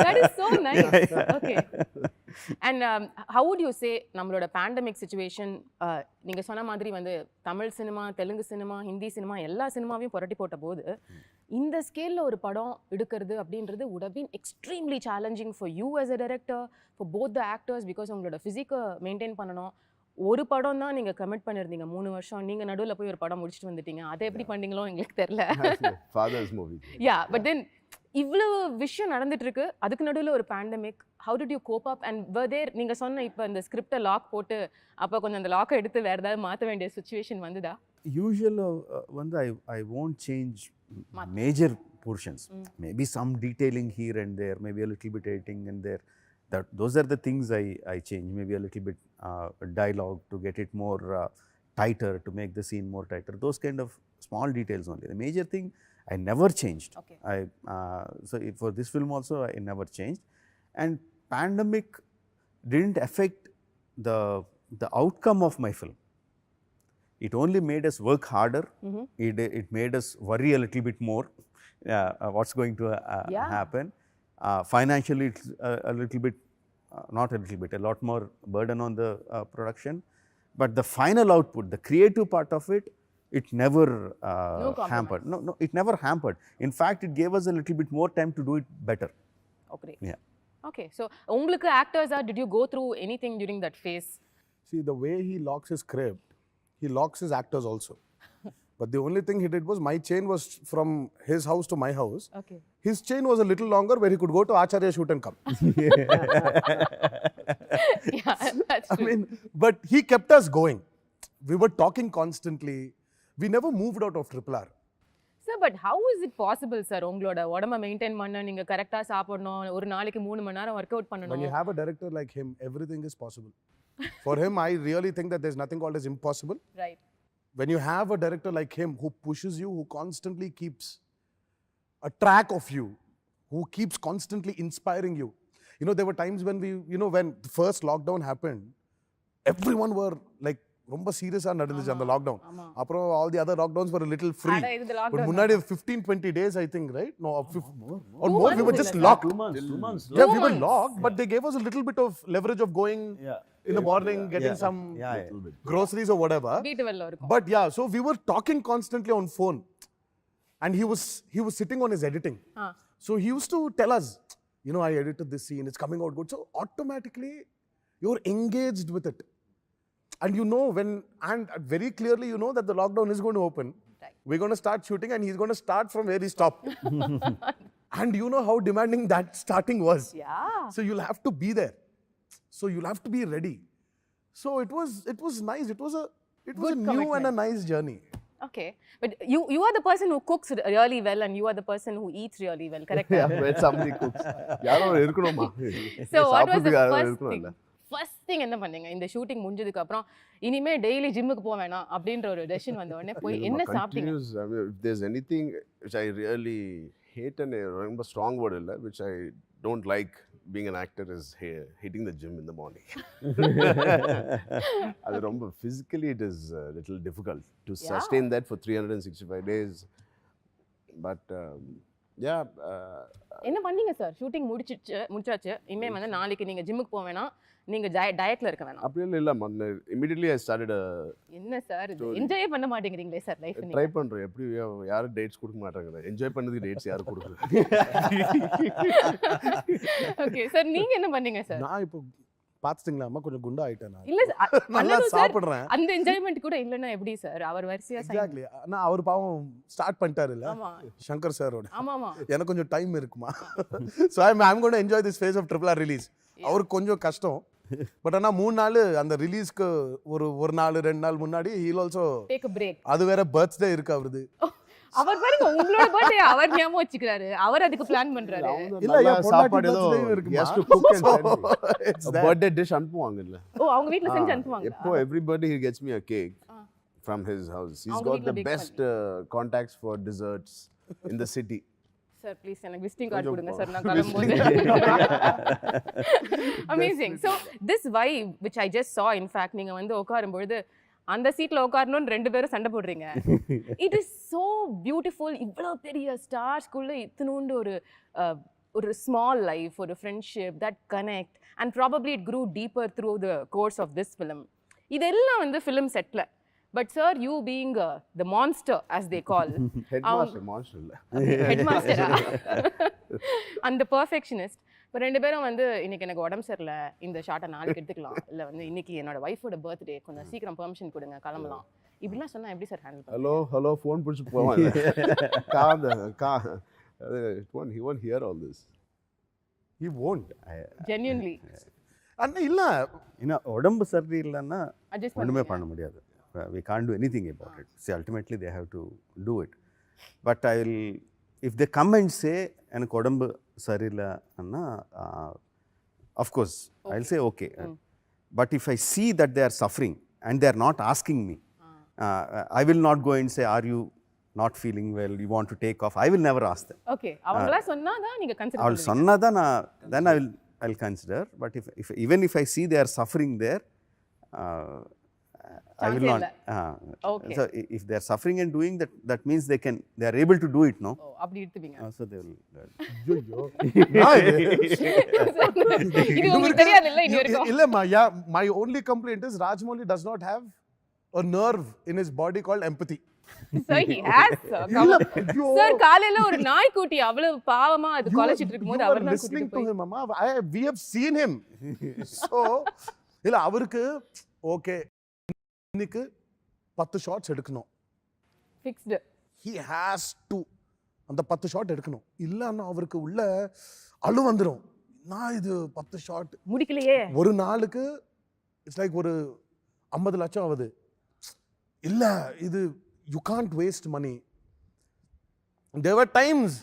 That is so nice. Okay. And how would you say நம்மளோட pandemic situation, நீங்க சொன்ன மாதிரி வந்து Tamil cinema, Telugu cinema, Hindi cinema எல்லா சினிமாவையும் புரட்டி போட்ட போது இந்த ஸ்கேல்ல ஒரு படம் எடுக்கிறது அப்படின்றது would have been extremely challenging for you as a director, for both the actors, because உங்களோட ஃபிசிக்கை மெயின்டைன் பண்ணணும். ஒரு படம் தான் நீங்க கமிட் பண்ணிருந்தீங்க 3 வருஷம். நீங்க நடுவுல போய் ஒரு படம் முடிச்சிட்டு வந்துட்டீங்க. அதை எப்படி பண்ணீங்களோ எங்களுக்கு தெரியல.
Father's movie.
Yeah, but then இவ்வளவு விஷயம் நடந்துட்டு இருக்கு, அதுக்கு நடுவுல ஒரு pandemic. How did you cope up and were there, நீங்க சொன்ன இப்ப அந்த ஸ்கிரிப்டை லாக் போட்டு அப்ப கொஞ்சம் அந்த லாக்கை எடுத்து வேற ஏதாவது மாத்த வேண்டிய சிச்சுவேஷன் வந்ததா?
Usual வந்து I won't change major portions. Maybe some detailing here and there, maybe a little bit editing and there. Those are the things I change. Maybe a little bit dialogue to get it more tighter, to make the scene more tighter. Those kind of small details only. The major thing I never changed.
Okay.
So for this film also I never changed. And pandemic didn't affect the outcome of my film. It only made us work harder. It made us worry a little bit more what's going to happen. Financially, it's a little bit, not a little bit, a lot more burden on the production. But the final output, the creative part of it, it never hampered. No, it never hampered. In fact, it gave us a little bit more time to do it better.
Okay.
Yeah.
Okay. So, உங்களுக்கு actors did you go through anything during that phase?
See, the way he locks his script, he locks his actors also. But the only thing he did was, my chain was from his house to my house.
Okay.
His chain was a little longer, where he could go to Acharya shoot and come.
Yeah, that's true.
I mean, but he kept us going. We were talking constantly. We never moved out of RRR.
Sir, but how is it possible, sir? உங்களோட உடம்ப maintain பண்ண, நீங்க கரெக்ட்டா சாப்பிடணும், ஒரு நாளைக்கு 3 மணி நேரம் work out
When you
பண்ணணும்.
have a director like him, everything is possible. For him, I really think that there's nothing called as impossible.
Right.
When you have a director like him who pushes you, who constantly keeps a track of you, who keeps constantly inspiring you. You know, there were times when when the first lockdown happened, everyone were like, ரொம்ப சீரியஸா நடந்துச்சு அந்த lockdown. அப்புறம் all the other lockdowns were a little free.
அட இது
But
lockdown.
முன்னாடி 15-20 days, I think, right? No, or more, we were just locked.
2 months.
Yeah, we were locked, but they gave us a little bit of leverage of going in the morning, getting some groceries or whatever.
வீட்டு வெல்ல இருக்கும்.
But yeah, so we were talking constantly on phone, and he was sitting on his editing. So he used to tell us, you know, I edited this scene, it's coming out good. So automatically you're engaged with it, and you know and very clearly you know that the lockdown is going to open.
Right.
We're going to start shooting, and he's going to start from where he stopped. And you know how demanding that starting was.
Yeah.
So you'll have to be there. So you'll have to be ready. So it was nice. It was a new
commitment.
and a nice journey.
Okay, but you are the person who cooks really well, and you are the person who eats really well, correct?
Yeah, when somebody cooks. யாரோ இருக்கணுமா?
So what was the
சாப்பிடுறதுக்கு யாரோ
first thing?
இருக்கணும்ல.
First thing என்ன பண்ணீங்க இந்த shooting முடிஞ்சதுக்கு அப்புறம் இனிமே டெய்லி ஜிம்முக்கு போக வேணாம் அப்படின்ற ஒரு டெசிஷன் வந்த உடனே போய் என்ன சாப்பிட்டீங்க?
I mean, if there's anything which I really hate and ரொம்ப strong word இல்ல, which I don't like being an actor is hitting the gym in the morning. அது ரொம்ப physically it is a little difficult to sustain that for 365 days. But yeah.
என்ன பண்ணீங்க sir? Shooting முடிச்சாச்சு. இனிமே வந்து நாளைக்கு நீங்க ஜிம்முக்கு போக வேணாம், நீங்க டயட்ல இருக்க வேணாம்.
அப்படியே இல்ல, immediately I started
என்ன சார் இது என்ஜாய் பண்ண மாட்டேங்கிறீங்களே சார் லைஃப்?
ட்ரை பண்றேன். எப்படி யாரும் டேட்ஸ் கொடுக்க மாட்டாங்க. என்ஜாய் பண்ணதுக்கு டேட்ஸ் யாரும் கொடுக்குறது?
ஓகே சார், நீங்க என்ன பண்ணீங்க சார்?
நான் இப்போ பாத்துட்டீங்களா அம்மா, கொஞ்சம் குண்டா ஆயிட்டேன் நான்.
இல்ல
நல்லா சாப்பிடுறேன்.
அந்த என்ஜாய்மென்ட் கூட இல்லனா எப்படி சார்? அவர் வரிசையா
எக்ஸாக்ட்லி. நான் அவர் பாவம் ஸ்டார்ட் பண்ணிட்டாரு இல்ல,
ஆமா
சங்கர் சாரோட.
ஆமாமா,
எனக்கு கொஞ்சம் டைம் இருக்குமா. So I'm going to enjoy this phase of RRR release. அவருக்கு கொஞ்சம் கஷ்டம். பட் ஆனா 3 நாள் அந்த ரிலீஸ்க்கு ஒரு நாள் 2 நாள் முன்னாடி he'll also
take a break.
அது வேற பர்த்டே இருக்கு அவருது.
அவர் பாருங்க உங்களோட பர்த்டே அவர் ஞாபகம் வச்சுக்கிறாரு, அவர் அதுக்கு பிளான் பண்றாரு.
இல்ல
சாப்பாடு ஏதோ
இருக்கு.
has to cook and send birthday dish அனுப்புவாங்க இல்ல.
ஓ அவங்க வீட்ல செஞ்சு அனுப்புவாங்க.
எப்போ everybody he gets me a cake from his house. He's got the best contacts for desserts in the city.
Sir please எனக்கு விசிட்டிங் கார்டு கொடுங்க சார், நான் கிளம்பும்போது. Amazing. So this vibe which I just saw, in fact நீங்க வந்து உட்காரும்பொழுது அந்த சீட்ல உட்காரணும்னு 2 பேரும் சண்டை போடுறீங்க. It is so beautiful. இவ்வளோ பெரிய ஸ்டார்ஸ்குள்ள இத்தனூண்டு ஒரு ஸ்மால் லைஃப், ஒரு friendship that connect and probably it grew deeper through the course of this film. இதெல்லாம் வந்து ஃபிலிம் செட்ல. But sir, you being the monster as they call,
monster இல்ல,
headmaster and the perfectionist. இப்போ 2 பேரும் வந்து இன்னைக்கு எனக்கு உடம்பு சரியில்லை, இந்த ஷார்ட்டை நாளைக்கு எடுத்துக்கலாம், இல்லை வந்து இன்னைக்கு என்னோட ஒய்ஃபோட பர்த்டே, கொஞ்சம் சீக்கிரம் பெர்மிஷன் கொடுங்க கிளம்பலாம், இப்படிலாம் சொன்னா எப்படி சார் ஹேண்டில் பண்ணுவீங்க?
ஹலோ ஃபோன் பிடிச்சி போவாங்க. He won't hear all this.
He won't.
Genuinely.
அண்ணா இல்ல,
ஏன்னா உடம்பு சரி இல்லைன்னா
Adjust
ஒன்றுமே பண்ண முடியாது. We can't do anything about it. See, ultimately they have to do it. But if they come and say எனக்கு உடம்பு சரியில்லைன்னா of course I'll say okay. But if I see that they are suffering and they are not asking me, I will not go and say, are you not feeling well, you want to take off? I will never ask them.
Okay, அவங்களா சொன்னாதான் நீங்க consider
அவள் சொன்னாதான் then I'll consider. But even if I see they are suffering there, I will not.
Okay.
So if they are suffering and doing that, that means they are able to do it, no?
Oh, அப்படி எடுத்துவீங்க.
So they will.
ஐயோ
இது உங்களுக்கு தெரியாது இல்ல இது வரைக்கும்?
இல்லம்மா, my only complaint is Rajamouli does not have a nerve in his body called empathy.
Sir, he has, sir. Sir, காலையில ஒரு நாய்க்குட்டி அவ்வளவு பாவமா அது கொலைச்சிட்டு இருக்கும்போது அவர் தான்
listening to him, mama. We have seen him. So இல்ல அவருக்கு ஓகே இன்னைக்கு 10 ஷாட்ஸ் எடுக்கணும்,
ஃபிக்ஸ்டு.
he has to அந்த 10 ஷாட் எடுக்கணும். இல்லன்னா அவருக்கு உள்ள அழு வந்துரும். நான் இது 10 ஷாட்
முடிக்கலையே,
ஒரு நாளுக்கு இட்ஸ் லைக் ஒரு 50 லட்சம் ஆகுது. இல்ல இது you can't waste money. There were times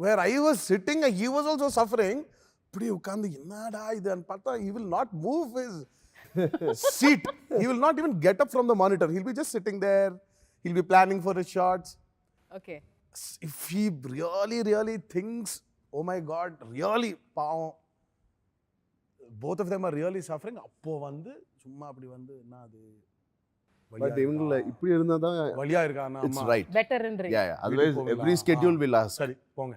where I was sitting and he was also suffering. இப்படி உட்கார்ந்து என்னடா இதுன்னு பார்த்தா he will not move his seat. He will not even get up from the monitor. He'll be just sitting there. He'll be planning for his shots.
Okay.
If he really thinks, oh my God, really, பாவம், both of them are really suffering. அப்போ வந்து சும்மா அப்படி வந்து என்ன அது
But இவங்கள இப்படி இருந்தா தான்
வலியா இருக்கானா
it's right.
Better ன்றீங்க.
Yeah, otherwise every schedule will ask.
சரி போங்க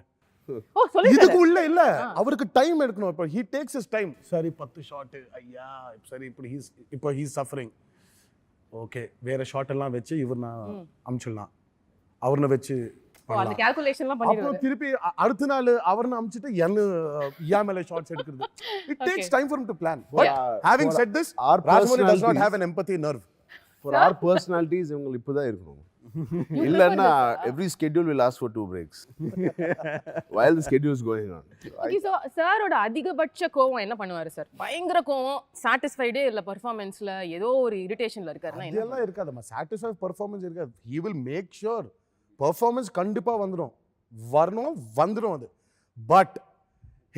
ஓ சொல்லி
இதுக்கு உள்ள இல்ல அவருக்கு டைம் எடுக்கணும். இப்போ he takes his time. சரி 10 ஷாட் ஐயா சரி இப்போ he's suffering. ஓகே வேற ஷாட் எல்லாம் வச்சு இவர் நான் அமிச்சிடலாம் அவர்ன வச்சு
அந்த கால்குலேஷன்லாம் பண்ணிடுவாரு.
அப்புறம் திருப்பி அடுத்த நாள் அவர்ன அமிச்சிட்டு யா மேல ஷாட்ஸ் எடுக்கிறது. It takes time for him to plan. But having said this, Rajamouli does not have an empathy nerve.
For our personalities இவங்க இப்போதான் இருக்கணும். இல்லன்னா every schedule will ask for 2 breaks while the schedule is going on.
Okay so சாரோட அதிகபட்ச கோவம் என்ன பண்ணுவாரு sir? பயங்கர கோவம், சாட்டிஸ்ஃபைடே இல்ல பெர்ஃபார்மன்ஸ்ல ஏதோ ஒரு இரிட்டேஷன்ல இருக்காருன்னா என்ன?
இதெல்லாம் இருக்காதுமா. சாட்டிஸ்ஃபை பெர்ஃபார்மன்ஸ் இருக்காது. he will make sure performance கண்டிப்பா வந்துரும் அது. But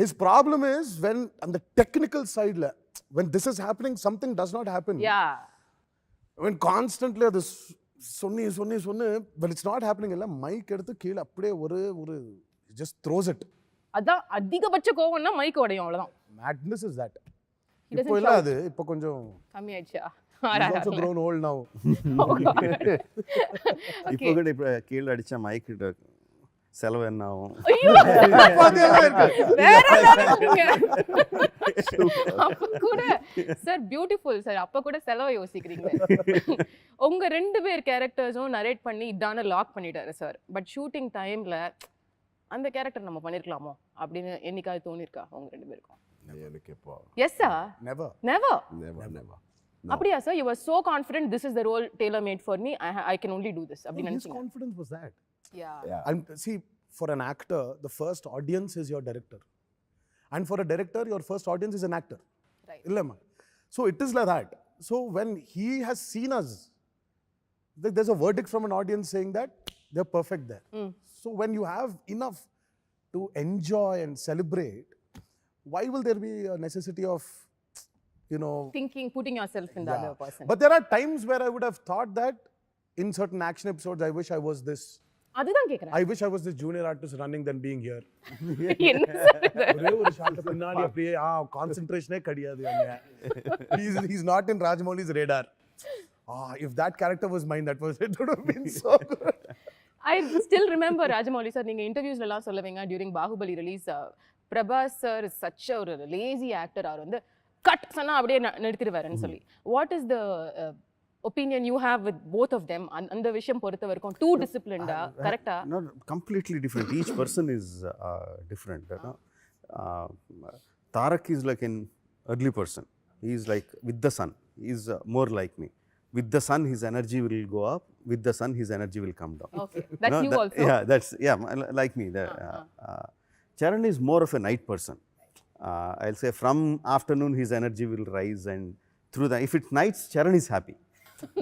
his problem is when on the technical side when this is happening something does not happen.
Yeah.
When constantly அது சொன்னி when it's not happening இல்ல mic எடுத்து கீழ அப்படியே ஒரு just throws it.
அதான் அதிகபட்ச கோவம்னா மைக் உடையும் அவ்வளவுதான்.
Madness is that. இப்போ இல்ல அது இப்போ கொஞ்சம்
கம்மி ஆயிடுச்சா?
He's also grown old now.
இப்போ கூட இப்போ கீழ அடிச்ச மைக் செலவு என்ன ஆகும்?
அப்ப கூட சார் பியூட்டிஃபுல் சார். அப்ப கூட செலவை யோசிக்கிறீங்க. உங்க 2 பேர் கேரக்டர்ஸும் நரேட் பண்ணி இதான லாக் பண்ணிட்டாரு சார். பட் ஷூட்டிங் டைம்ல அந்த கேரக்டர் நம்ம பண்ணிருக்கலாமோ அப்படின்னு என்னைக்காவது தோணிருக்கா உங்க 2 பேருக்கும்?
எனக்கு எப்போ
எஸ் சார்.
never.
அப்படியா sir? you were so confident this is the role tailor made for me, I can only do this அப்படி
His
நினைச்சீங்க?
confidence was that.
Yeah.
And see, for an actor, the first audience is your director. And for a director, your first audience is an actor.
Right.
Illama. So it is like that. So when he has seen us, there's a verdict from an audience saying that they're perfect there. So when you have enough to enjoy and celebrate, why will there be a necessity of,
thinking, putting yourself in the other person?
But there are times where I would have thought that in certain action episodes, I wish I was this.
அதுதான் கேக்குறேன்.
I wish I was this junior artist running than being here.
என்ன sir இது?
ஒரே ஒரு shot பின்னாடி அப்படியே கான்சென்ட்ரேஷனே கிடையாது அங்க. He's not in Rajamouli's radar. If that character was mine, it would have been so good.
I still remember Rajamouli sir, நீங்க இன்டர்வியூஸ்ல எல்லாம் சொல்லுவீங்க during Baahubali release, Prabhas sir is such a lazy actor. அவர் வந்து கட் சொன்னா அப்படியே நிறுத்திடுவாருன்னு சொல்லி. What is the opinion you have with both of them? அந்த விஷயம் பொறுத்த வரைக்கும் too disciplined கரெக்ட்டா?
Not completely different. Each person is different. Tarak is like an early person. He is like with the sun. He is more like me. With the sun, his energy will go up. With the sun, his energy will come down.
Okay, that's you also.
Yeah, that's like me. Charan is more of a night person. I'll say from afternoon his energy will rise, and through the if it's nights, Charan is happy.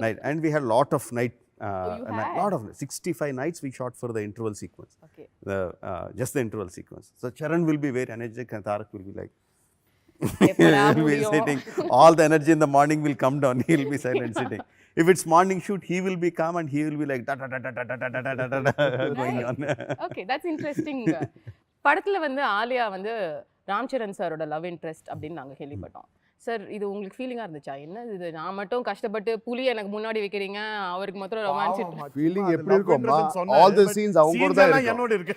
Night, and we had lot of night. Lot of 65 nights we shot for the interval sequence.
Okay.
Just the interval sequence. So Charan will be very energetic, and Tarak will be like.
He
will be sitting. All the energy in the morning will come down. He will be silent sitting. If it's morning shoot, he will be calm and he will be like da da da da da da da da da da going on.
Okay, that's interesting. படத்துல வந்து ஆலியா வந்து ராம்சரண் சாரோட love interest அப்படின்னு நாங்க கேள்விப்பட்டோம். Sir இது உங்களுக்கு ஃபீலிங்கா இருந்துச்சா? என்ன இது நான் மட்டும் கஷ்டப்பட்டு புலி எனக்கு முன்னாடி வைக்கிறீங்க, அவருக்கு மட்டும் ரொமான்ஸ்
ஃபீலிங் எப்படி இருக்கும்மா? all the scenes அவங்க கூட தான் இருக்கு.
என்னோட இருக்கு.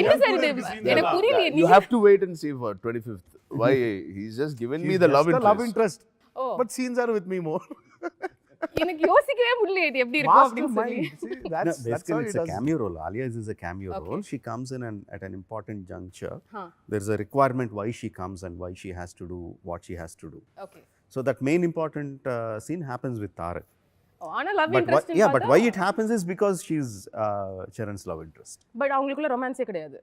என்ன சார் இது எனக்கு புரியல.
You have to wait and see for 25th. Why? He's just given me the love interest.
Oh.
But scenes are with me more.
எனக்கு யோசிக்கவே முடியல இது எப்படி இருக்கும் அப்படின்னு சொல்லி.
Basically it's a cameo role. Alia is a cameo role. She comes in at an important juncture. There's a requirement why she comes and why she has to do what she has to do.
Okay.
So that main important scene happens with Tarak.
Oh, ana love interest.
Yeah, but why it happens is because she's Charan's love interest.
But அவங்களுக்குள்ள ரொமான்ஸே கிடையாது.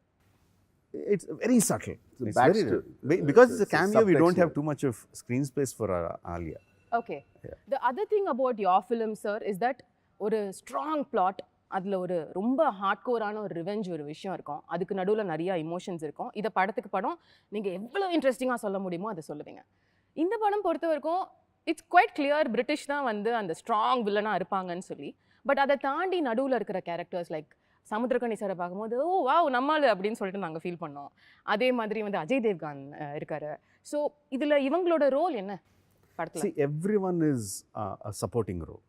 It's very subtle.
It's very
because it's a cameo, we don't have too much of screen space for Alia.
Okay. Yeah. The other thing about your film, sir, is that ஒரு strong plot, அதில் ஒரு ரொம்ப ஹார்ட்கோரான ஒரு revenge ஒரு விஷயம் இருக்கும். அதுக்கு நடுவில் நிறைய இமோஷன்ஸ் இருக்கும். இதை படத்துக்கு படம் நீங்கள் எவ்வளோ இன்ட்ரெஸ்டிங்காக சொல்ல முடியுமோ அதை சொல்லுவீங்க. இந்த படம் பொறுத்த வரைக்கும் இட்ஸ் குவைட் கிளியர் பிரிட்டிஷ் தான் வந்து அந்த ஸ்ட்ராங் வில்லனாக இருப்பாங்கன்னு சொல்லி. பட் அதை தாண்டி நடுவில் இருக்கிற கேரக்டர்ஸ் லைக் சமுத்திரக்கனி சாரை பார்க்கும்போது ஓ வாவ் நம்மால் அப்படின்னு சொல்லிட்டு நாங்கள் ஃபீல் பண்ணோம். அதே மாதிரி வந்து அஜய் தேவ்கான் இருக்காரு. ஸோ இதில் இவங்களோட ரோல் என்ன படத்தில்?
See, everyone is a supporting role.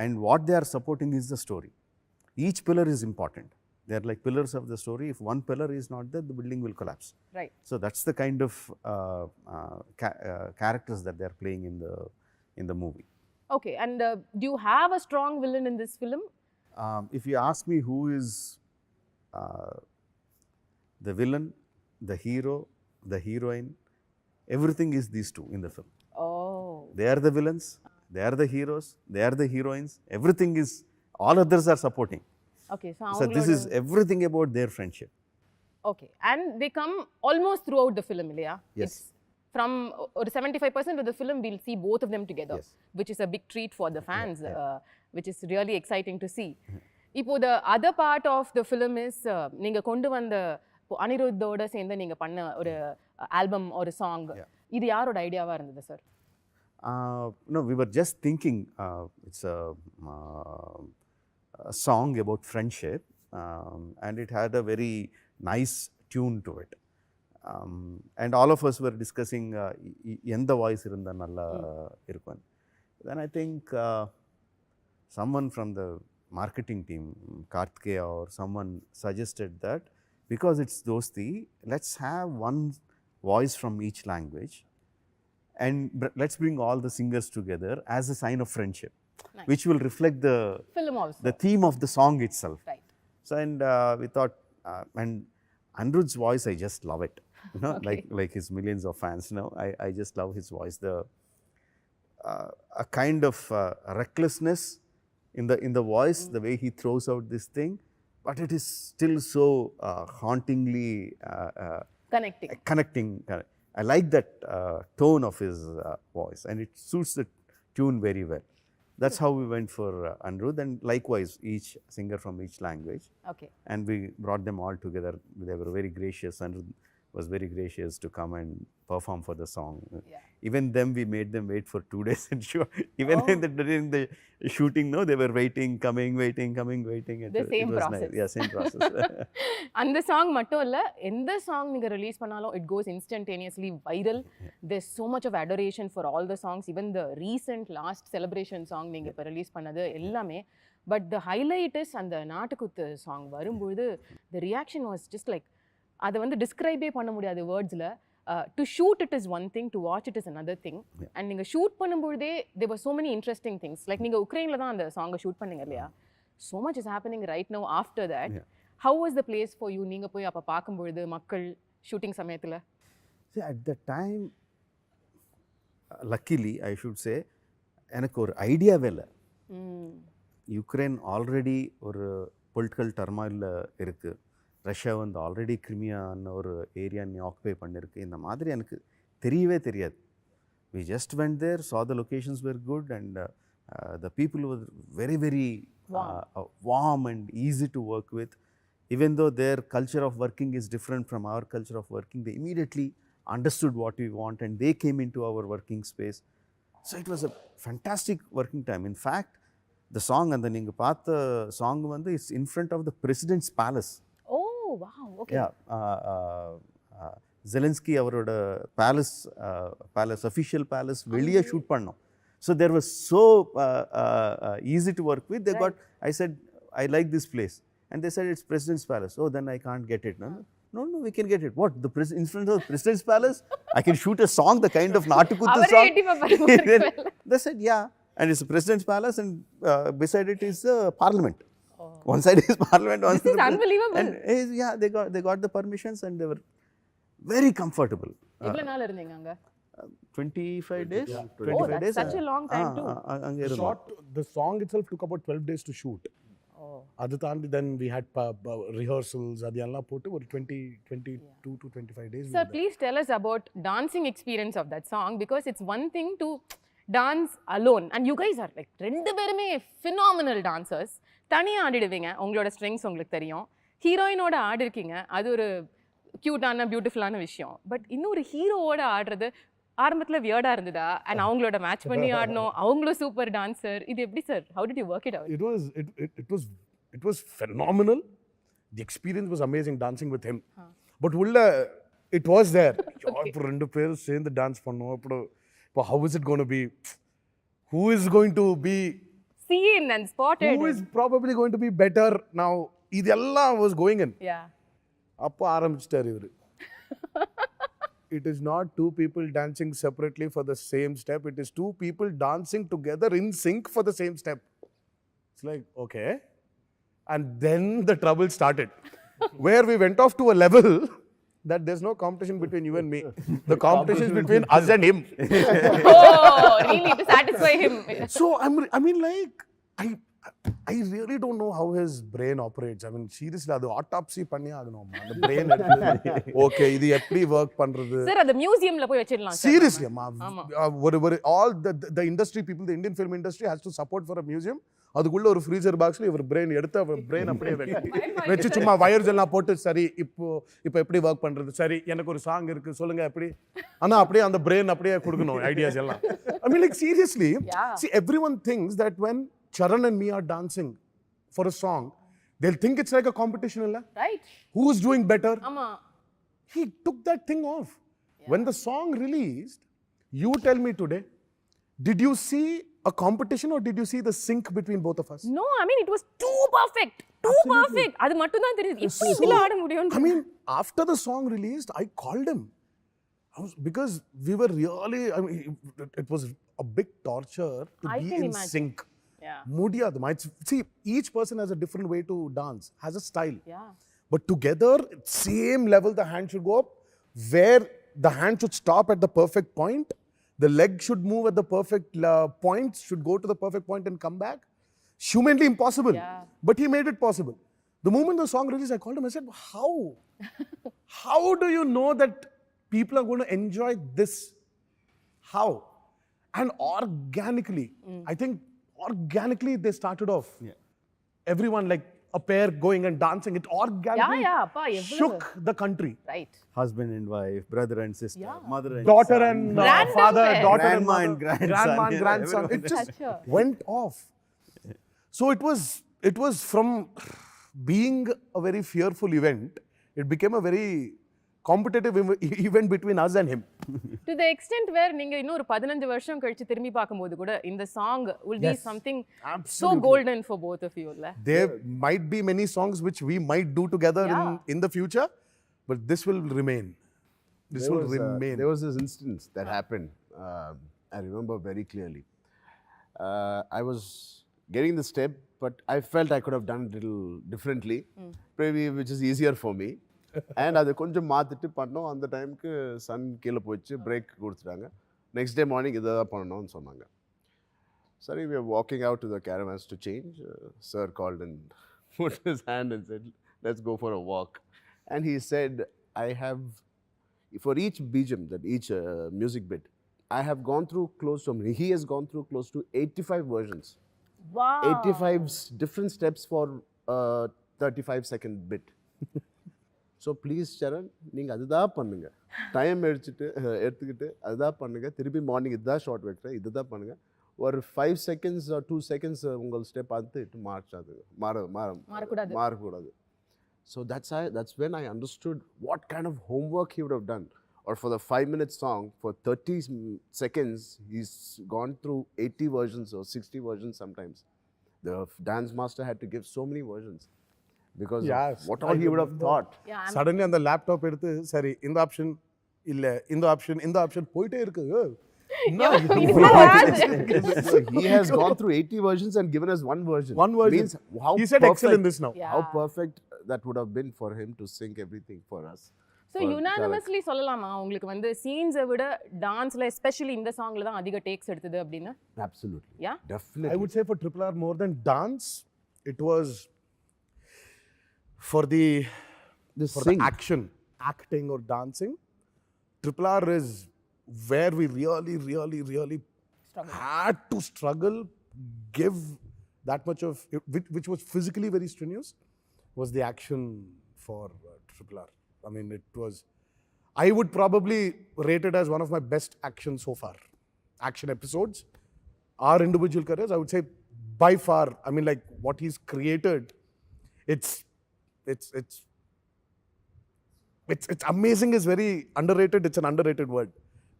And what they are supporting is the story. Each pillar is important. They're like pillars of the story. If one pillar is not there, the building will collapse.
Right.
So that's the kind of characters that they're playing in the movie.
Okay, and do you have a strong villain in this film?
If you ask me who is the villain, the hero, the heroine, everything is these two in the film.
Oh.
They are the villains, they are the heroes, they are the heroines. Everything is, all others are supporting.
Okay,
So this is everything about their friendship.
Okay, and they come almost throughout the film, Ilya.
Yes.
It's from 75% of the film, we'll see both of them together,
Yes.
which is a big treat for the fans, which is really exciting to see. இப்போ the other part of the film is நீங்க கொண்டு வந்த அனிருத்தோட சேர்ந்து நீங்க பண்ண ஒரு album ஒரு song இது யாரோட ஐடியாவா இருந்தது sir?
No, we were just thinking it's a song about friendship, and it had a very nice tune to it. And all of us were discussing எந்த வாய்ஸ் இருந்தா நல்லா இருக்கும். Then I think someone from the marketing team, Karthikeya or someone suggested that because it's Dosti, let's have one voice from each language and let's bring all the singers together as a sign of friendship,
Nice.
which will reflect
Film also.
the theme of the song itself.
Right.
So and we thought, and Anirudh's voice, I just love it. You know,
Okay.
like his millions of fans. You know, I just love his voice. The a kind of recklessness in the voice, the way he throws out this thing, but it is still so hauntingly connecting. I like that tone of his voice, and it suits the tune very well. That's how we went for Anirudh, and likewise each singer from each language.
Okay.
And we brought them all together. They were very gracious. Anirudh was very gracious to come and perform for the song.
Yeah.
Even them, we made them wait for 2 days and shoot. Even during the shooting, no, they were waiting, coming, waiting.
The same
it was
process.
Nice. Yeah, same process.
அந்த song மட்டும் இல்ல எந்த song நீங்க release பண்ணாலும் it goes instantaneously viral. There's so much of adoration for all the songs, even the recent last celebration song நீங்க இப்ப release பண்ணது எல்லாமே. But the highlight is அந்த நாட்டுக்குத்து சாங் வரும்போது the reaction was just like அதை வந்து டிஸ்கிரைபே பண்ண முடியாது வேர்ட்ஸில். To shoot it is one thing, to watch it is another thing. And நீங்கள் ஷூட் பண்ணும்பொழுதே there were so many interesting things. Like நீங்கள் உக்ரைனில் தான் அந்த சாங்கை ஷூட் பண்ணீங்க இல்லையா? so much is happening right now after that. How was the place for you? நீங்கள் போய் அப்போ பார்க்கும்பொழுது மக்கள் ஷூட்டிங் சமயத்தில்?
See, at the time, luckily, I should say, எனக்கு ஒரு ஐடியாவே இல்லை. யுக்ரைன் ஆல்ரெடி ஒரு பொலிட்டிக்கல் டர்மாயில் இருக்குது. ரஷ்யா வந்து ஆல்ரெடி கிரிமியான்னு ஒரு ஏரியா ஆக்குபை பண்ணிருக்கு. இந்த மாதிரி எனக்கு தெரியவே தெரியாது. We just went there, saw the locations were good, and the people were very, very warm and easy to work with. Even though their culture of working is different from our culture of working, they immediately understood what we want and they came into our working space. So it was a fantastic working time. In fact, the song, and the ninga paatha song vandu is in front of the president's palace.
Oh, wow. Okay.
Yeah. Zelensky அவரோட palace official palace வெளியே shoot பண்ணோம். So there was so easy to work with. They got, I said, I like this place, and they said it's president's palace. Oh, then I can't get it. No, we can get it. What, in front of the president's palace? I can shoot a song, the kind of Natukuttu song. They said, yeah, and it's the president's palace, and beside it is parliament. One side is parliament, one
This is unbelievable.
And yeah, they got the permissions, and they were very comfortable.
எவ்வளவு நாள் இருந்தீங்க அங்க?
25 days.
Yeah,
25
that's
days.
such a long time too.
The song itself took about 12 days to shoot.
Oh.
அது தாண்டி then we had rehearsals அதெல்லாம் போட்டு ஒரு 22 to 25 days.
Sir, please tell us about dancing experience of that song, because it's one thing to dance alone and you guys are like ரெண்டு பேருமே phenomenal dancers. தனியா ஆடிடுவீங்க, உங்களோட strengths உங்களுக்கு தெரியும். ஹீரோயினோட ஆடி இருக்கீங்க, அது ஒரு கியூட்டான பியூட்டிஃபுல்லான விஷயம். பட் இன்னொரு ஹீரோவோட ஆடுறது ஆரம்பத்தில் வியர்டாக இருந்ததா? அண்ட் அவங்களோட மேட்ச் பண்ணி ஆடணும், அவங்களும் சூப்பர் டான்சர். இது எப்படி sir? How did you work it out?
It was phenomenal. The experience was amazing dancing with him. But ulla it was there. இப்போ ரெண்டு பேரும் சேர்ந்து டான்ஸ் பண்ணோம். இப்போ how is it going to be? Who is going to be
seen and spotted?
Who is probably going to be better now இதெல்லாம் was going in.
Yeah.
அப்போ ஆரம்பிச்சிட்டாரு இவரு. It is not two people dancing separately for the same step. It is two people dancing together in sync for the same step. It's like, okay. And then the trouble started. Where we went off to a level that there's no competition between you and me. The competition is between us and him.
Oh, really, to satisfy him.
So I mean, like, I really don't know how his brain operates. I mean, seriously, அது autopsy பண்ணி ஆகணும். அந்த brain okay, இது எப்படி work பண்றது?
Sir, அந்த மியூசியம்ல போய் வச்சிடலாம்.
Seriously, ஒரு all the industry people, the Indian film industry has to support for a museum. அதுக்குள்ள ஒரு ஃப்ரீசர் பாக்ஸ்ல இவர் பிரெயின் எடுத்து அவர் பிரெயின் அப்படியே வச்சு சும்மா வயர்ஸ் எல்லாம் போட்டு சரி இப்போ எப்படி ஒர்க் பண்றது, சரி எனக்கு ஒரு சாங் இருக்கு சொல்லுங்க எப்படி, ஆனா அப்படியே அந்த பிரெயின் அப்படியே கொடுக்கணும் ஐடியாஸ் எல்லாம். I mean, like, seriously, see, everyone thinks that when Charan and me are dancing for a song, they'll think it's like a competition, illa?
Right.
Who's doing better?
Ama.
He took that thing off. When the song released, you tell me today, did you see a competition or did you see the sync between both of us?
No, I mean, it was too perfect. Too perfect. அது மட்டும் தான் தெரியுது. எப்படி இதெல்லாம் ஆட முடியும்?
I mean, after the song released, I called him. Because we were really, I mean, it was a big torture to
I
be
can
in
imagine.
sync.
Yeah.
Mudiyaduma. See, each person has a different way to dance, has a style.
Yeah.
But together, same level, the hand should go up. Where the hand should stop at the perfect point, the leg should move at the perfect point, should go to the perfect point and come back. Humanly impossible.
Yeah.
But he made it possible. The moment the song released, I called him. I said, how? How do you know that people are going to enjoy this? How? And organically, I think organically they started off.
Yeah.
Everyone, like a pair going and dancing. It organically
அப்பா எவ்வளவு
shook the country.
right.
Husband and wife, brother and sister,
Yeah.
mother and
Daughter
son,
and
Random
father,
pair.
daughter
Grandma
and
and
mother,
grandson,
grandma and
yeah,
grandson. It
everyone.
just
Such a-
went off. So it was from being a very fearful event, it became a very competitive event between us and him.
To the extent where நீங்க இன்னும் ஒரு 15 வருஷம் கழிச்சு திரும்பி பார்க்கும்போது கூட இந்த song will be
Yes.
something so
Absolutely.
golden for both of you, இல்ல?
There might be many songs which we might do together
Yeah.
in the future, but this will remain. This will remain.
There was this instance that happened. I remember very clearly. I was getting the step, but I felt I could have done it a little differently, maybe which is easier for me. And அதை கொஞ்சம் மாற்றிட்டு பண்ணோம். அந்த டைமுக்கு Sun கீழே போயிடுச்சு, break கொடுத்துட்டாங்க. Next day morning இதை தான் பண்ணணும்னு சொன்னாங்க. சரி, we are walking out to the caravans to change. Sir called and put his hand and said, let's go for a walk. And he said, I have, for each BGM, that each music bit, I have gone through close to, he has gone through close to 85 versions.
Wow.
85 different steps for a 35-second bit. So please, Charan, நீங்கள் அதுதான் பண்ணுங்க. Time எடுத்துக்கிட்டு அதுதான் பண்ணுங்க. திருப்பி morning இதுதான் short வைக்கிறேன், இதுதான் பண்ணுங்க. ஒரு 5 seconds or 2 seconds உங்கள் ஸ்டெப் பார்த்து மாறக்கூடாது. So that's when I understood what kind of homework he would have done. Or for the 5-minute song, for 30 seconds, he's gone through 80 versions or 60 versions sometimes. The dance master had to give so many versions because
Yes,
of what all he would have thought.
Yeah, I'm-
Suddenly அந்த laptop எடுத்து சரி இந்த option இல்ல இந்த option போயிட்டே இருக்கு.
So he has gone through 80 versions and given us one version.
One version.
Means how
He said
perfect,
excel in this now.
Yeah.
how perfect that would have been for him to sync everything for us.
So
For
unanimously சொல்லலாமா உங்களுக்கு வந்து சீன்ஸை விட டான்ஸ்ல especially இந்த சாங்ல தான் அதிக tax எடுத்தது அப்படின்னு?
Absolutely.
Yeah.
Definitely.
I would say for RRR more than dance, it was for the
sync.
acting or dancing. RRR is where we really had to struggle, give that much of which was physically very strenuous, was the action for RRR. I mean, it was, I would probably rate it as one of my best actions so far. Action episodes, our individual careers, I would say by far, I mean, like what he's created, it's amazing is very underrated. It's an underrated word.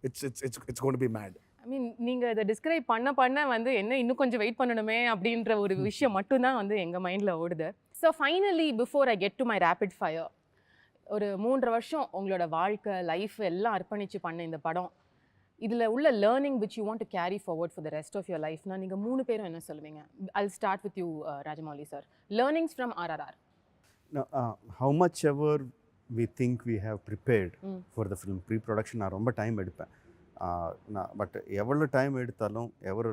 It's going to be mad.
ஐ மீன் நீங்க இதை describe பண்ண வந்து என்ன இன்னும் கொஞ்சம் wait பண்ணணுமே அப்படின்ற ஒரு விஷயம் மட்டும்தான் வந்து எங்க மைண்ட்ல ஓடுது. So finally before I get to my rapid fire, ஒரு 3 வருஷம் உங்களோட வாழ்க்கை லைஃப் எல்லாம் அர்ப்பணிச்சு பண்ண இந்த படம், இதில் உள்ள learning which you want to carry forward for the rest of your லைஃப்னா நீங்கள் 3 பேரும் என்ன சொல்லுவீங்க? I'll start with you, Rajamouli sir. Learnings from RRR.
Now, how much ever we think we have prepared for the film, pre-production நான் ரொம்ப time எடுப்பேன். But எவ்வளோ time எடுத்தாலும் எவ்வளோ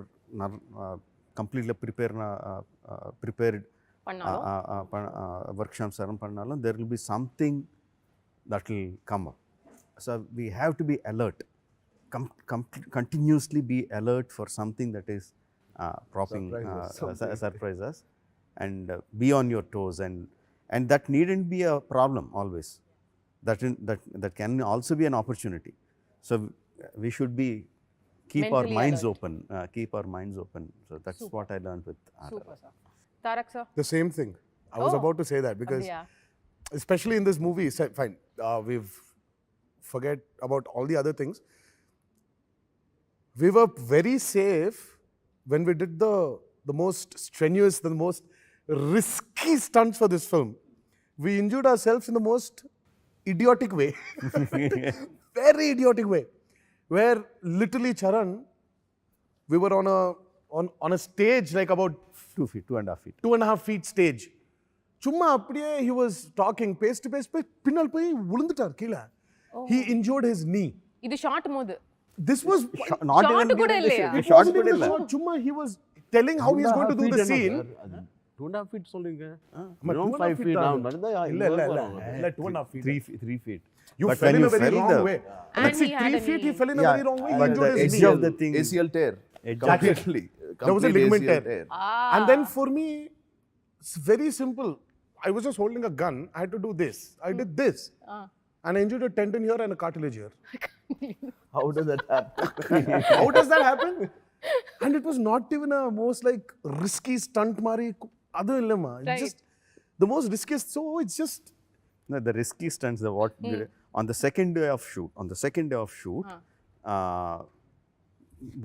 கம்ப்ளீட்லி ப்ரிப்பேர்ட் ஒர்க் ஷாப்ஸ் எல்லாம் பண்ணாலும் there will be something that will come up. So we have to be alert, continuously be alert for something that is propping surprise us, and be on your toes, and that needn't be a problem always. That can also be an opportunity. So we should be keep
Mentally
our minds
alert.
open, keep our minds open. So that's
Super.
what I learned with RRR.
Super sir. Tarak sir.
The same thing. I was
Oh.
about to say that because
Yeah.
especially in this movie, fine, we've forget about all the other things. We were very safe when we did the most strenuous, the most risky stunts for this film. We injured ourselves in the most idiotic way. Very idiotic way. Where literally Charan, we were on a stage like about
2 feet, 2.5 feet.
2.5 feet stage. சும்மா அப்படியே he was talking, pace to pace, பின்னால் போய் விழுந்துட்டார் கீழே. He injured his knee.
இது short மோது.
This was
Not
Shot
even
கூட இல்லையா?
it
shot
wasn't
கூட
even a
இல்ல.
shot. சும்மா he was telling how he is going to do the scene.
2.5 feet சொல்லுங்க.
ஆமா, 2.5
5 feet
தான்.
down. நடந்தா
இல்ல 2.5 feet.
3 feet.
You
But
fell
when
in
you
a very
fell
wrong
the-
way.
And
Let's see,
he had
3
a
feet he
knee.
fell in a
Yeah,
very wrong way. He
but
injured
the
his
edge
knee.
of the thing,
ACL tear.
Exactly.
There was a
Complete
ligament
ACL
tear.
Ah.
And then for me, it's very simple. I was just holding a gun. I had to do this. I did this. And I injured a tendon here and a cartilage here.
How does that happen?
How does that happen? And it was not even a most like risky stunt mari. Adu illamma. It's
Right.
just the most riskiest. So it's just
No, the risky stunts, on the second day of shoot,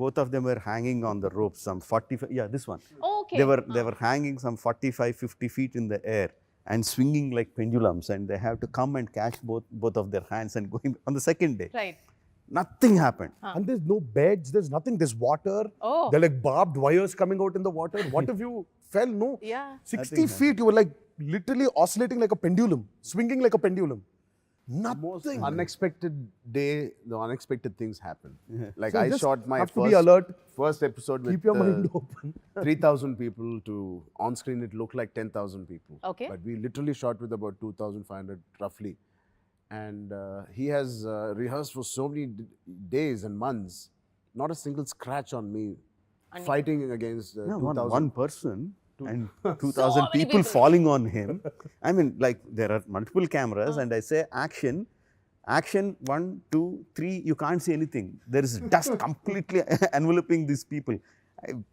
both of them were hanging on the ropes, some 45, yeah, this one.
Okay.
They were hanging some 45, 50 feet in the air and swinging like pendulums, and they have to come and catch both of their hands and going on the second day.
Right.
Nothing happened.
and there's no beds, there's nothing, there's water.
Oh.
They're like barbed wires coming out in the water. What if you fell? No.
Yeah.
60 feet, you were like literally oscillating like a pendulum, swinging like a pendulum.
Most
Nothing.
unexpected day, the unexpected things happen. Like
So
I
just
shot my
have to be alert.
first episode
Keep
with
your mind open.
3,000 people to on screen it looked like 10,000 people.
Okay.
But we literally shot with about 2,500 roughly. And he has rehearsed for so many days and months. Not a single scratch on me. Fighting against
No,
2,000.
one person and 2,000 people falling on him. I mean, like there are multiple cameras, and I say action, 1, 2, 3, you can't see anything. There is dust completely enveloping these people.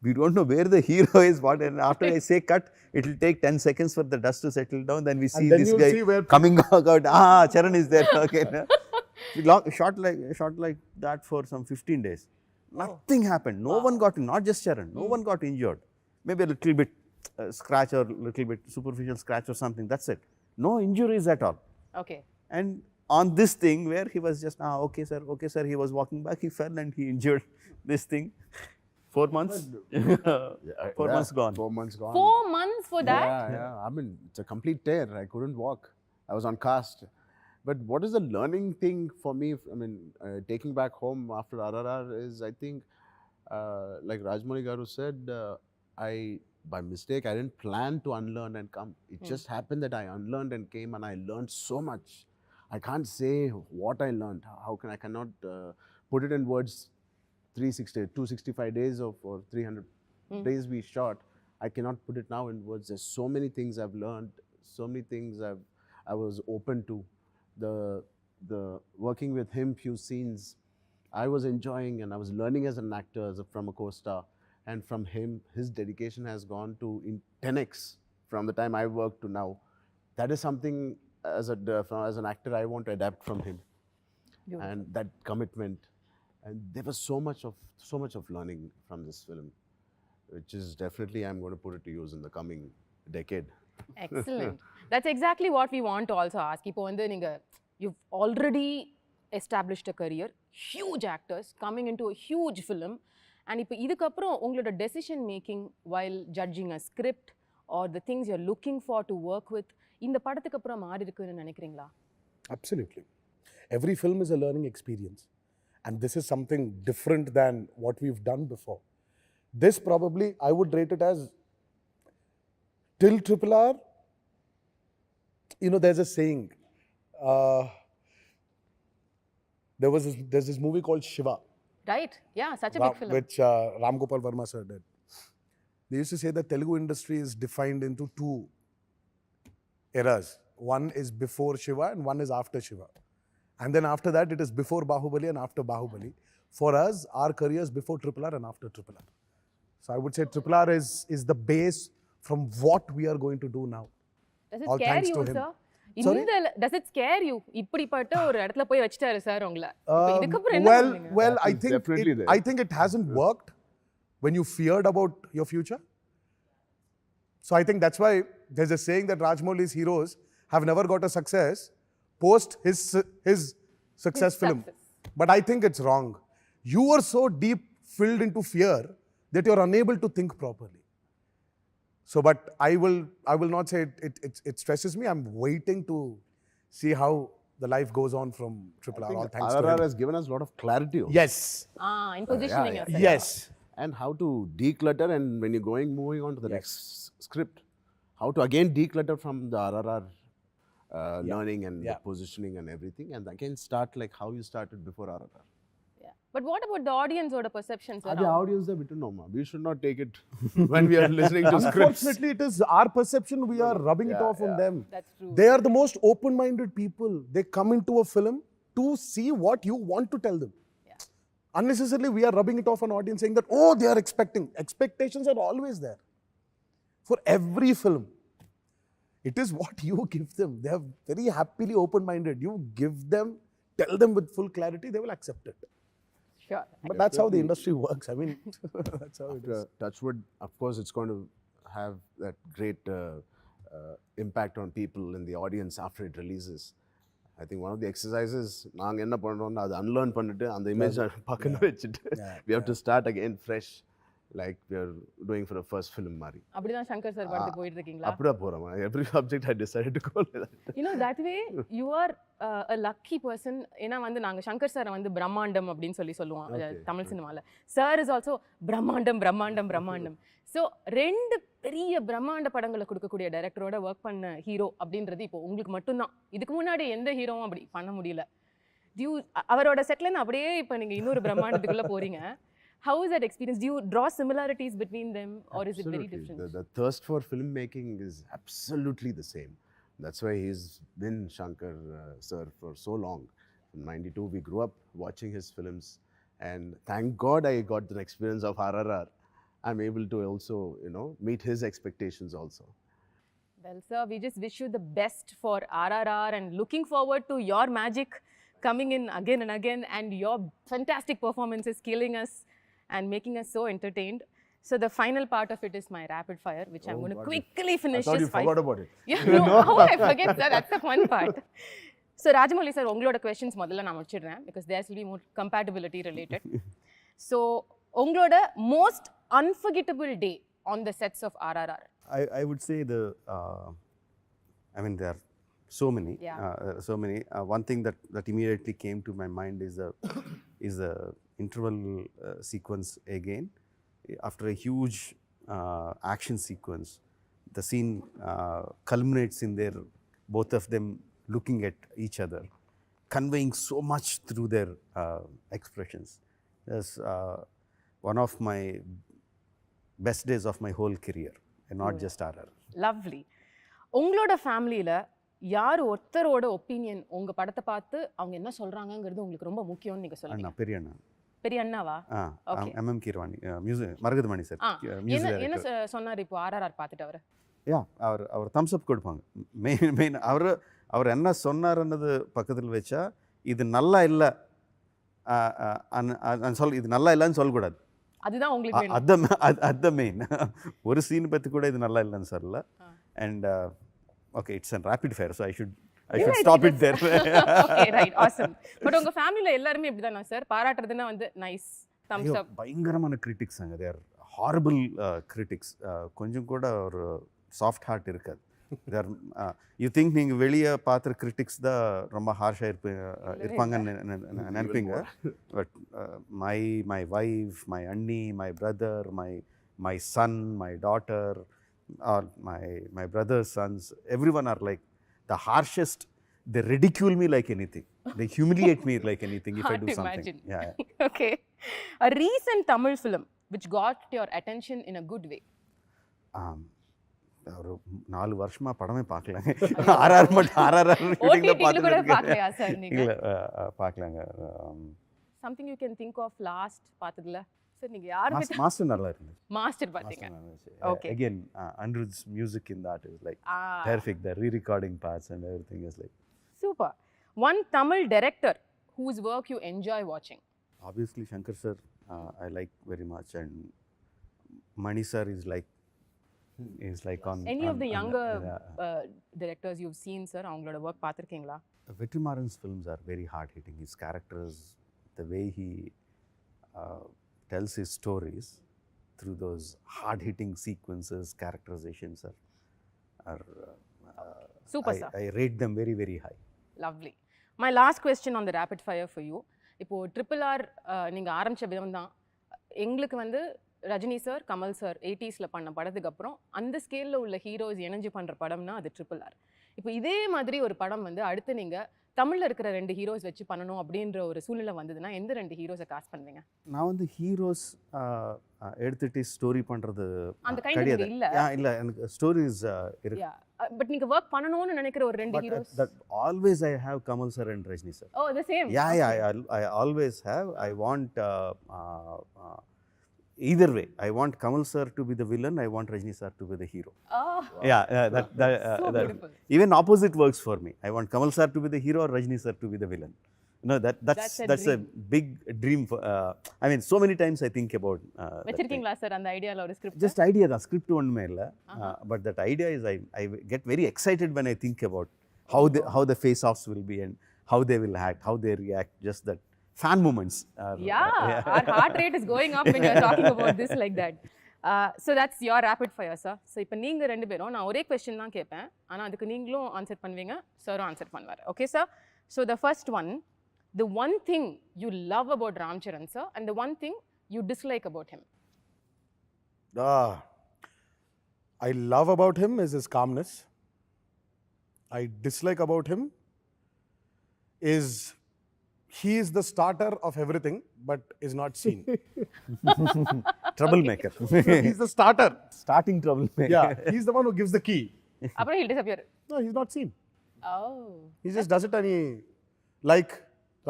We don't know where the hero is, what, and after I say cut, it will take 10 seconds for the dust to settle down. Then we see
then
this
you'll
guy
see where
coming out. Charan is there. Okay. We shot like that for some 15 days. Nothing happened. No one got, not just Charan, no one got injured. Maybe a little bit scratch or little bit superficial scratch or something. That's it. No injuries at all.
Okay.
And on this thing where he was just, okay sir, he was walking back, he fell and he injured this thing. 4 months? 4 months gone.
4 months gone.
4 months for that?
Yeah. I mean, it's a complete tear. I couldn't walk. I was on cast. But what is the learning thing for me? I mean, taking back home after RRR is, I think, like Rajamouli Garu said, by mistake, I didn't plan to unlearn and come. It just happened that I unlearned and came, and I learned so much. I can't say what I learned. I cannot put it in words. 265 days or 300 days we shot. I cannot put it now in words. There's so many things I've learned, so many things I was open to. The working with him, few scenes, I was enjoying, and I was learning as an actor, from a co-star. And from him, his dedication has gone to in 10x from the time I worked to now. That is something as an actor I want to adapt from him.
Beautiful.
And that commitment. And there was so much of learning from this film, which is definitely I'm going to put it to use in the coming decade.
Excellent. That's exactly what we want to also ask. இப்போ வந்து நீங்க you've already established a career, huge actors coming into a huge film, and இப்போ இதுக்கப்புறம் உங்களோட decision making while judging a script or the things you're looking for to work with இந்த படத்துக்கு அப்புறம் மாறி இருக்குன்னு நினைக்கிறீங்களா?
Absolutely. Every film is a learning experience, and this is something different than what we've done before. This probably I would rate it as till RRR. You know, there's a saying. There's this movie called Shiva,
Right? Yeah, such a big film.
which Ram Gopal Verma sir did. They used to say that Telugu industry is defined into two eras. One is before Shiva and one is after Shiva. And then after that, it is before Bahubali and after Bahubali. For us, our career is before RRR and after RRR. So I would say RRR is the base from what we are going to do now.
Does it
All
scare
thanks
you,
to him.
sir?
Sorry?
Does it scare you? இப்படிப்பட்ட ஒரு இடத்துல போய் வச்சிட்டாரு sir உங்களை. இப்போ இதுக்கப்புறம் என்ன பண்ணுவீங்க?
Well, I
That is
think
definitely there.
I think it hasn't worked when you feared about your future. So I think that's why there's a saying that Rajamouli's heroes have never got a success post his success film.
success.
But I think it's wrong. You are so deep filled into fear that you're unable to think properly. So, but I will not say it stresses me. I'm waiting to see how the life goes on from RRR. All thanks to
RRR
him.
has given us a lot of clarity also.
Yes.
In positioning yourself.
Yes.
And how to declutter, and when you're moving on to the next script, how to again declutter from the RRR learning and the positioning and everything, and again start like how you started before RRR.
Yeah. But what about the audience or the perceptions?
The audience are bit no, we should not take it when we are listening to scripts.
Unfortunately, it is our perception. We are rubbing it off on them.
That's true.
They are the most open-minded people. They come into a film to see what you want to tell them.
Yeah.
Unnecessarily, we are rubbing it off on audience, saying that, oh, they are expecting. Expectations are always there. For every film, it is what you give them. They are very happily open-minded. You give them, tell them with full clarity, they will accept it.
Sure.
But that's how the industry works. I mean, that's how it is.
Touchwood, of course, it's going to have that great impact on people in the audience after it releases. I think one of the exercises, நாங்க என்ன பண்றோம்னா அதை unlearn பண்ணிட்டு அந்த image பக்கத்துல வச்சிட்டு we have to start again fresh, like we are doing for the first film மாதிரி.
அப்படிதான் சங்கர் சார் படத்துக்கு போயிட்டு இருக்கீங்களா?
அப்படியே போறோம். Every subject I decided to go like that.
You know, that way you are a lucky person. ஏன்னா வந்து நாங்க சங்கர் சாரை வந்து பிரம்மாண்டம் அப்படின்னு சொல்லுவோம் தமிழ் சினிமால. சார் இஸ் ஆல்சோ பிரம்மாண்டம் பிரம்மாண்டம் பிரம்மாண்டம். ஸோ ரெண்டு பெரிய பிரம்மாண்ட படங்களை கொடுக்கக்கூடிய டைரக்டரோட ஒர்க் பண்ண ஹீரோ அப்படின்றது இப்போ உங்களுக்கு மட்டும்தான். இதுக்கு முன்னாடி எந்த ஹீரோவும் அப்படி பண்ண முடியல. அவரோட செட்லேருந்து அப்படியே இப்போ நீங்கள் இன்னொரு பிரம்மாண்டத்துக்குள்ளே போறீங்க. How is that experience? Do you draw similarities between them, or is it very different?
The thirst for filmmaking is absolutely the same. That's why he's been Shankar sir for so long. From '92, we grew up watching his films, and thank God I got the experience of RRR. I'm able to also, meet his expectations also.
Well, sir, we just wish you the best for RRR and looking forward to your magic coming in again and again, and your fantastic performances killing us and making us so entertained. So the final part of it is my rapid fire, which I'm going to quickly finish.
I thought you forgot about it.
Yeah, no, how I forget, sir? That's the fun part. So Rajamouli sir, உங்களோட questions முதல்ல நான் முடிச்சிடுறேன் because there will be more compatibility related. So உங்களோட most unforgettable day on the sets of RRR.
I would say I mean there are so many. One thing that immediately came to my mind is the interval sequence again. After a huge action sequence, the scene culminates in their both of them looking at each other, conveying so much through their expressions. That's one of my best days of my whole career, and not just RRR.
Lovely. உங்களோட ஃபேமிலியில யார் ஒருத்தரோட opinion உங்க படத்தை பார்த்து அவங்க என்ன சொல்றாங்கங்கிறது உங்களுக்கு ரொம்ப முக்கியம்னு நீங்க சொல்லுங்க.
பெரிய அண்ணா.
பெரிய அண்ணாவா?
MM Keeravani music Maragathamani sir
என்ன சொன்னார் இப்போ RRR பார்த்துட்டு அவரு?
அவர் தம்ஸ் அப் கொடுப்பாங்க. மெயின் அவர் என்ன சொன்னார்ன்றது பக்கத்தில் வச்சா இது நல்லா இல்லை இது நல்லா இல்லைன்னு சொல்லக்கூடாது.
அதுதான் உங்களுக்கு
அது மெயின். ஒரு சீன் பற்றி கூட இது நல்லா இல்லைன்னு சொல்லல. and okay, it's a rapid fire, so I should
Yeah,
stop it there.
Okay, right, awesome. But உங்க ஃபேமிலில எல்லாரும் இப்படிதானா சார்? பாராட்டுறதுன்னா வந்து நைஸ், thumbs up.
பயங்கரமான கிரிட்டிக்ஸ் அங்கே, தேர் ஹாரபிள் கிரிட்டிக்ஸ். கொஞ்சம் கூட ஒரு சாஃப்ட் ஹார்ட் இருக்காது. தேர் யூ திங்க் நீங்கள் வெளியே பார்த்துற கிரிட்டிக்ஸ் தான் ரொம்ப ஹார்ஷாக இருப்பாங்கன்னு நினைப்பீங்க. பட் மை வைஃப், மை அண்ணி, my brother, my son, my daughter, my brother's sons, everyone are like the harshest. They ridicule me like anything. They humiliate me like anything if I do something.
Imagine.
Yeah.
Okay. A recent Tamil film which got your attention in a good way.
ஒரு 4 வருஷமா படமே பார்க்கலங்க. RRR மட்டும் RRR shooting தான்
OTT கூட
பார்த்துட்டு
பார்க்கலையா sir நீங்க?
இல்ல பார்க்கலங்க.
Something you can think of last பார்த்ததுல? சார் நீங்க யாருக்கு
மாஸ்டர் நல்லா இருந்துச்சு.
மாஸ்டர் பாத்தீங்க? Okay.
Again, Anirudh's music in that is like perfect. The re-recording parts and everything is like
Super. One Tamil director whose work you enjoy watching.
Obviously Shankar sir, I like very much, and Mani sir is like on
Any of the younger directors you've seen, sir, அவங்களோட work பார்த்திருக்கீங்களா?
Vetrimaran's films are very hard hitting. His characters, the way he tells his stories through those hard hitting sequences, characterizations are
Super, sir.
I rate them very, very high.
Lovely. My last question on the rapid fire for you. இப்போ RRR நீங்க ஆரம்பிச்ச விதம் தான் எங்களுக்கு வந்து Rajini sir, Kamal sir 80sல பண்ண படத்துக்கு அப்புறம் அந்த ஸ்கேல்ல உள்ள ஹீரோஸ் இணைஞ்சு பண்ற படம்னா அது RRR. இப்போ இதே மாதிரி ஒரு படம் வந்து அடுத்து நீங்க தமிழ்ல இருக்கிற 2 ஹீரோஸ் வச்சு பண்ணணும் அப்படின்ற ஒரு சூழ்நிலை வந்ததுன்னா எந்த 2 ஹீரோஸை காஸ்ட் பண்ணுவீங்க?
நான் வந்து ஹீரோஸ் எடுத்துட்டு ஸ்டோரி பண்றது
அந்த கைண்ட் இல்ல.
இல்ல, எனக்கு ஸ்டோரிஸ் இருக்கு.
பட் நீங்க வர்க் பண்ணணும்னு நினைக்கிற ஒரு 2 heroes?
That always I have Kamal sir and Rajni sir.
Oh, the same.
Yeah, I always have. I want either way. I want Kamal sir to be the villain. I want Rajni sir to be the hero.
Oh.
Yeah,
So beautiful.
Even opposite works for me. I want Kamal sir to be the hero or Rajni sir to be the villain. No, that's a big dream for, I mean, so many times I think about
வெச்சிருக்கீங்களா sir அந்த ஐடியால ஒரு script?
just idea, the script ஒண்ணுமே இல்ல. But that idea is I get very excited when I think about how the face offs will be and how they will act, how they react, just that fan moments.
Our heart rate is going up when you're talking about this like that. So that's your rapid fire, sir. So இப்போ நீங்க ரெண்டு பேரும் நான் ஒரே question தான் கேட்பேன், ஆனா அதுக்கு நீங்களும் ஆன்சர் பண்ணுவீங்க, சரும் ஆன்சர் பண்ணுவார். Okay sir? So the first one, the one thing you love about Ram Charan sir and the one thing you dislike about him.
I love about him is his calmness. I dislike about him is he is the starter of everything but is not seen.
Troublemaker.
He's the starter.
Starting troublemaker.
Yeah, he's the one who gives the key.
அப்புறம் he'll disappear.
No, he's not seen.
Oh.
He just does it and he, like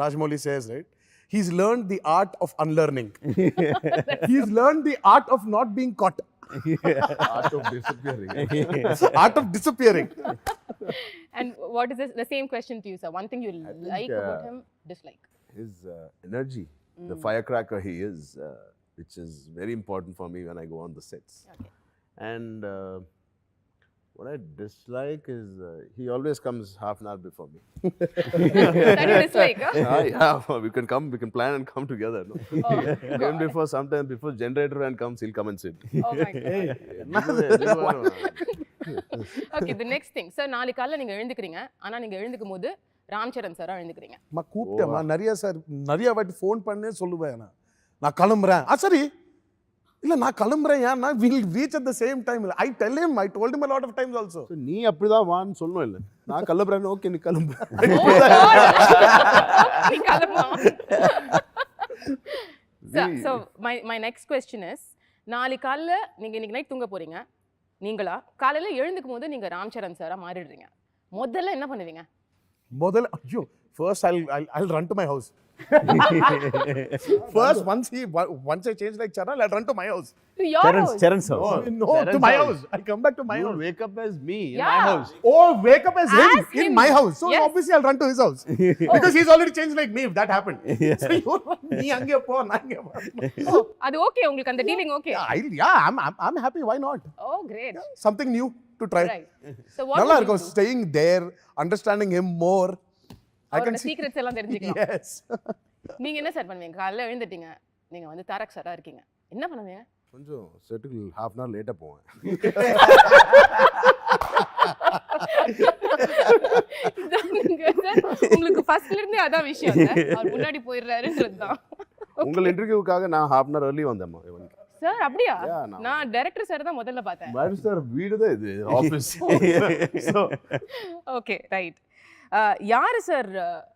Rajamouli says, right? He's learned the art of unlearning. He's learned the art of not being caught.
Art of disappearing.
Art of disappearing.
And what is this, the same question to you sir? One thing you like about him, dislike?
His energy, the firecracker he is, which is very important for me when I go on the sets.
Okay.
And what I dislike is he always comes half an hour before me.
That you dislike, huh?
Yeah, we can plan and come together. No? Even before, sometimes before generator van comes, he'll come and sit.
Oh my god. Okay, the next thing. Sir, நாளைக்கு காலையில நீங்க எழுந்துக்கிறீங்க, ஆனா நீங்க எழுந்துக்கும் போது ராம் சரண் சாரா எழுந்துக்கிறீங்க.
கூப்பிட்டேம்மா நிறைய வாட்டி phone பண்ணே சொல்லுவேன், நான் கிளம்புறேன். சரி இல்ல நான் கிளம்புறேன், ஏன்னா we'll reach at the same time. I told him a lot of times also.
So நீ அப்படிதான் வான்னு சொல்லணும் இல்ல, நான் கிளம்புறேன். ஓகே நீ கிளம்பு.
நீ கிளம்பலாம். So my next question is, நாளைக்கு காலையில நீங்க இன்னைக்கு நைட் தூங்க போறீங்க, நீங்களா காலையில எழுந்துக்கும் போது நீங்க ராம் சரண் சாரா மாறிடுறீங்க, முதல்ல என்ன பண்ணுவீங்க?
ஐயோ, first I'll run to my house. First, once I change like Charan, I'll run to my house.
To your house?
Charan's house.
No, to my house. I'll come back to my house.
Wake up as me in
Yeah.
my house.
Oh, wake up as him in my house. So
Yes.
obviously I'll run to his house. Because he's already changed like me if that happened. So you நீ அங்கே போ, நான் இங்கே போ.
அது okay உங்களுக்கு அந்த dealing okay?
Yeah, I'm happy. Why not?
Oh great.
Something new. to try.
Right. So what
நல்லா
would you
இருக்கும்
do?
staying there, understanding him more. I
அவரோட
can see.
சீக்ரெட்ஸ் எல்லாம் தெரிஞ்சுக்கலாம்.
Yes.
நீங்க என்ன சார் பண்ணுவீங்க? காலைல எழுந்துட்டீங்க, நீங்க வந்து தாரக் சாரா இருக்கீங்க, என்ன பண்ணுவீங்க?
கொஞ்சம் செட்டுக்கு half an hour லேட்டாக போவேன்.
இதானுங்க சார், உங்களுக்கு ஃபர்ஸ்ட்ல இருந்தே அதான் விஷயம் சார். அவர் முன்னாடி போயிடுறாருன்றது தான்.
உங்கள் இன்டர்வியூக்காக நான் half an hour early வந்தேம்மா இவனுக்கு.
சார் அப்படியா?
Yeah,
நான் டைரக்டர் சார் தான் முதல்ல பார்த்தேன்.
பாரு சார் வீடு தான் இது ஆஃபீஸ். So
okay right. யாரு சார்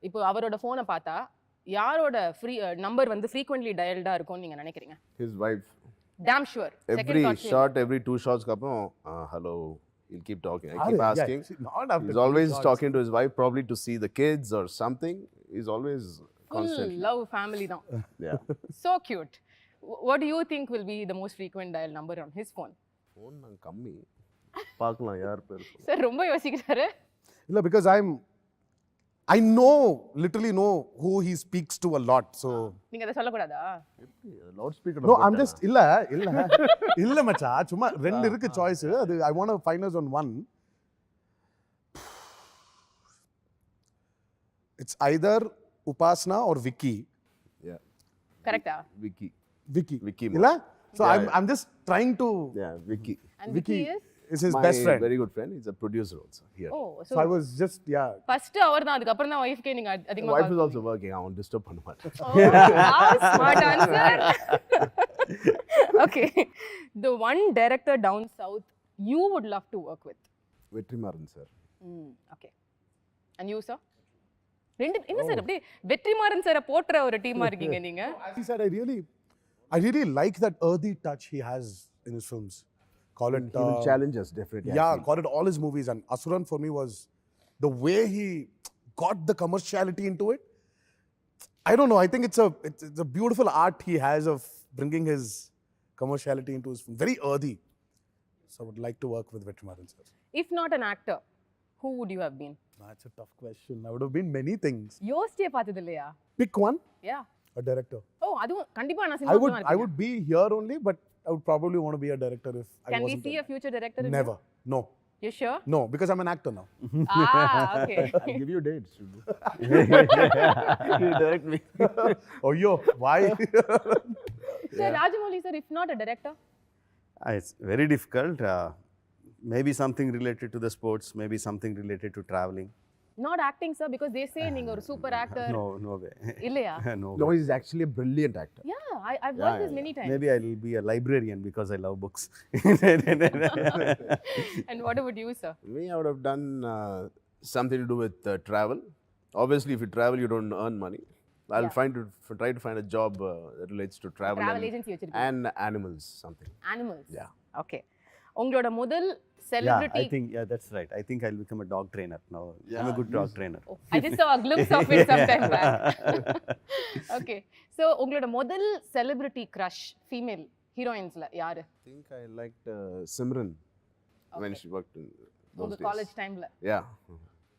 இப்போ அவரோட ஃபோனை பார்த்தா யாரோட நம்பர் வந்து ஃப்ரீக்வென்ட்லி டயல்டா இருக்கும்னு நீங்க நினைக்கிறீங்க?
his wife.
Damn sure.
Every shot, every 2 shots அப்புறம் hello, he'll keep talking. I keep asking.
Not after
He's always talking to his wife, probably to see the kids or something. He's always
full
constantly.
love family தான்.
Yeah.
So cute. What do you think will be the most frequent dial number on his phone?
Phone நான் கம்மி பார்க்கலாம் யார் பேர்.
Sir ரொம்ப யோசிக்கிறாரு.
இல்ல because I literally know who he speaks to a lot. So
நீங்க அத சொல்லக்கூடாதா?
Loud speaker.
no, I'm just இல்ல மச்சா, சும்மா ரெண்டு இருக்கு சாய்ஸ். அது I want to find us on one. It's either Upasna or Vicky.
Yeah.
கரெக்ட்டா?
Vicky.
இல்ல? So
Yeah.
I'm just trying to.
Yeah, Vicky.
And Vicky is
his
My
best friend.
very good friend. He's a producer also here.
oh
So
so
I was just
first அவர் தான், அதுக்கு அப்புறம் தான் வைஃப்கே நீங்க அதிகமா
Wife is also working. I won't disturb பண்ண மாட்டேன்.
How smart answer. Okay. The one director down south you would love to work with?
Vetrimaaran sir.
Okay. And you sir? என்ன sir அப்படியே வெற்றிமாறன் சாரை போட்டுற ஒரு டீமா இருக்கீங்க நீங்க?
As he said, I really like that earthy touch he has in his films. Call it
He will challenge us definitely.
yeah, call it all his movies. And Asuran for me was the way he got the commerciality into it. I don't know. I think it's a beautiful art he has of bringing his commerciality into his film. Very earthy. So I would like to work with Vetrimaran sir.
If not an actor, who would you have been?
That's a tough question. I would have been many things.
யோசிச்சே பார்த்தது இல்லையா?
Pick one.
Yeah.
A director.
Oh, அதுவும் கண்டிப்பா நான்
I
cinema
would be here only, but I would probably want to be a director if I
Can we
wasn't.
see a future director? in
Never. No.
You? You sure?
No, because I'm an actor now.
Okay.
I'll give you dates.
You direct me.
Oh, yo, why?
Sir, Rajamouli sir, if not a director?
It's very difficult. Maybe something related to the sports, maybe something related to traveling.
Not acting sir, because they say நீங்க ஒரு super actor.
No way.
இல்லையா?
No
No,
way.
he's actually a brilliant actor.
Yeah, I've heard this many times.
Maybe I will be a librarian because I love books.
And what about you sir?
Me, I would have done something to do with travel. Obviously, if you travel, you don't earn money. I'll try to find a job that relates to travel
agency வச்சிருக்கீங்க.
and animals, something.
Animals.
Yeah.
Okay. உங்களோட முதல்
Yeah,
celebrity.
I think that's right. I think I'll become a dog trainer now. I'm a good dog trainer.
Oh, I just saw a glimpse of it sometime back. Okay. So உங்களோட முதல் celebrity crush female heroinesல யாரு?
I think I liked Simran when she worked in those
உங்க
days.
College டைம்ல.
Yeah.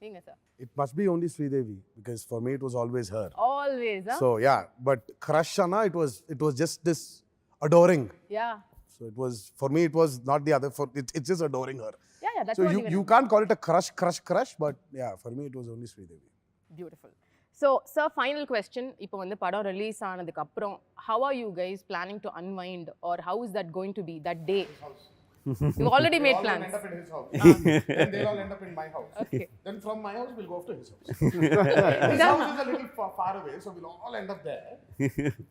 நீங்க sir?
It must be only Sridevi because for me it was always her.
Always, huh?
So yeah, but crush Anna, it was just this adoring.
Yeah.
So it was for me it was not the other. It's just adoring her.
Yeah, that's
So
what
you can't call it a crush, but yeah, for me it was only Sridevi.
Beautiful. So, sir, final question. இப்போ வந்து படம் release ஆனதுக்கு அப்புறம் how are you guys planning to unwind, or how is that going to be that day? You already made plans.
End up in his house. Then they'll all end up in my house.
Okay.
Then from my house we'll go off to his house. His house is a little far away, so we'll all end up there.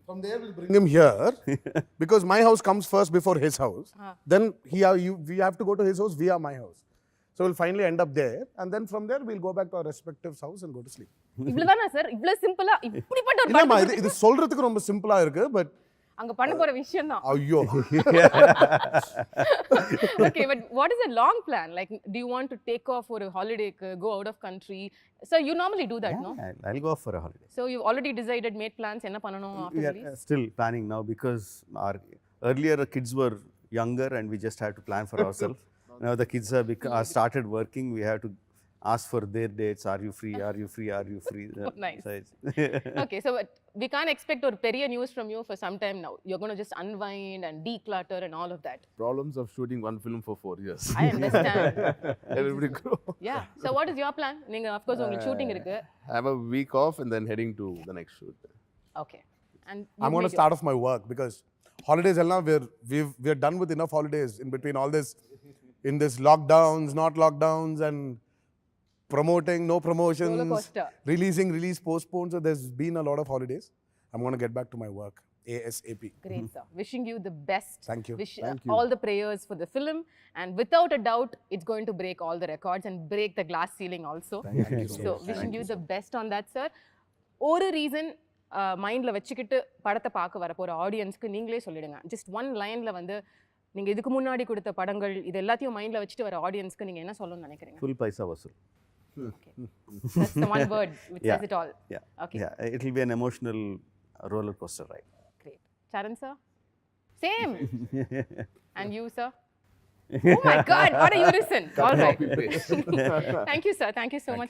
From there we'll bring him here because my house comes first before his house. Then we have to go to his house via my house. So we'll finally end up there, and then from there we'll go back to our respective house and go to sleep.
இவ்வளவுதானா sir? இவ்வளவு சிம்பிளா இப்படிப்பட்ட ஒரு
இல்லம்மா, இது சொல்றதுக்கு ரொம்ப சிம்பிளா இருக்கு, பட்
அங்க பண்ண போற விஷயம் தான்.
ஐயோ.
Okay, but what is a long plan? Like, do you want to take off for a holiday, go out of country? So you normally do that, no?
I'll go for a holiday.
So you've already decided, made plans, என்ன பண்ணனும் after
We
release?
are still planning now because our earlier kids were younger and we just had to plan for ourselves. Now the kids are started working. We have to ask for their dates. Are you free? Are you free? Are you free?
Nice.
So it's
Okay, so but we can't expect or periya news from you for some time now. You're going to just unwind and declutter and all of that.
Problems of shooting one film for 4 years.
I understand.
Everybody grow.
Yeah. So what is your plan? Ninga of course உங்களுக்கு shooting இருக்கு.
Have a week off and then heading to the next shoot.
Okay. And
I'm going to start off my work because holidays, we're done with enough holidays in between all this, in this lockdowns, not lockdowns, and promoting, no promotions,
Roller coaster.
release, postpone. So there's been a lot of holidays. I'm going to get back to my work ASAP.
Great, sir. Wishing you the best.
Thank you.
Wish
Thank you.
all the prayers for the film, and without a doubt, it's going to break all the records and break the glass ceiling also.
Thank you so
So
much.
wishing you the best on that, sir. ஒரு reason மைண்டில் வச்சுக்கிட்டு படத்தை பார்க்க வர போகிற ஆடியன்ஸ்க்கு நீங்களே சொல்லிடுங்க. ஜஸ்ட் ஒன் லைனில் வந்து நீங்கள் இதுக்கு முன்னாடி கொடுத்த படங்கள் இது எல்லாத்தையும் மைண்டில் வச்சுட்டு வர ஆடியன்ஸ்க்கு நீங்கள் என்ன சொல்லணும்னு நினைக்கிறீங்க?
full paisa vasool.
Okay. That's the one word which says it all.
Yeah.
Okay.
Yeah. It will be an emotional roller coaster ride.
Great. Charan, sir? Same. And you, sir? Oh my God, what a unison. All right.
Copy paste.
Thank you, sir. Thank you so much.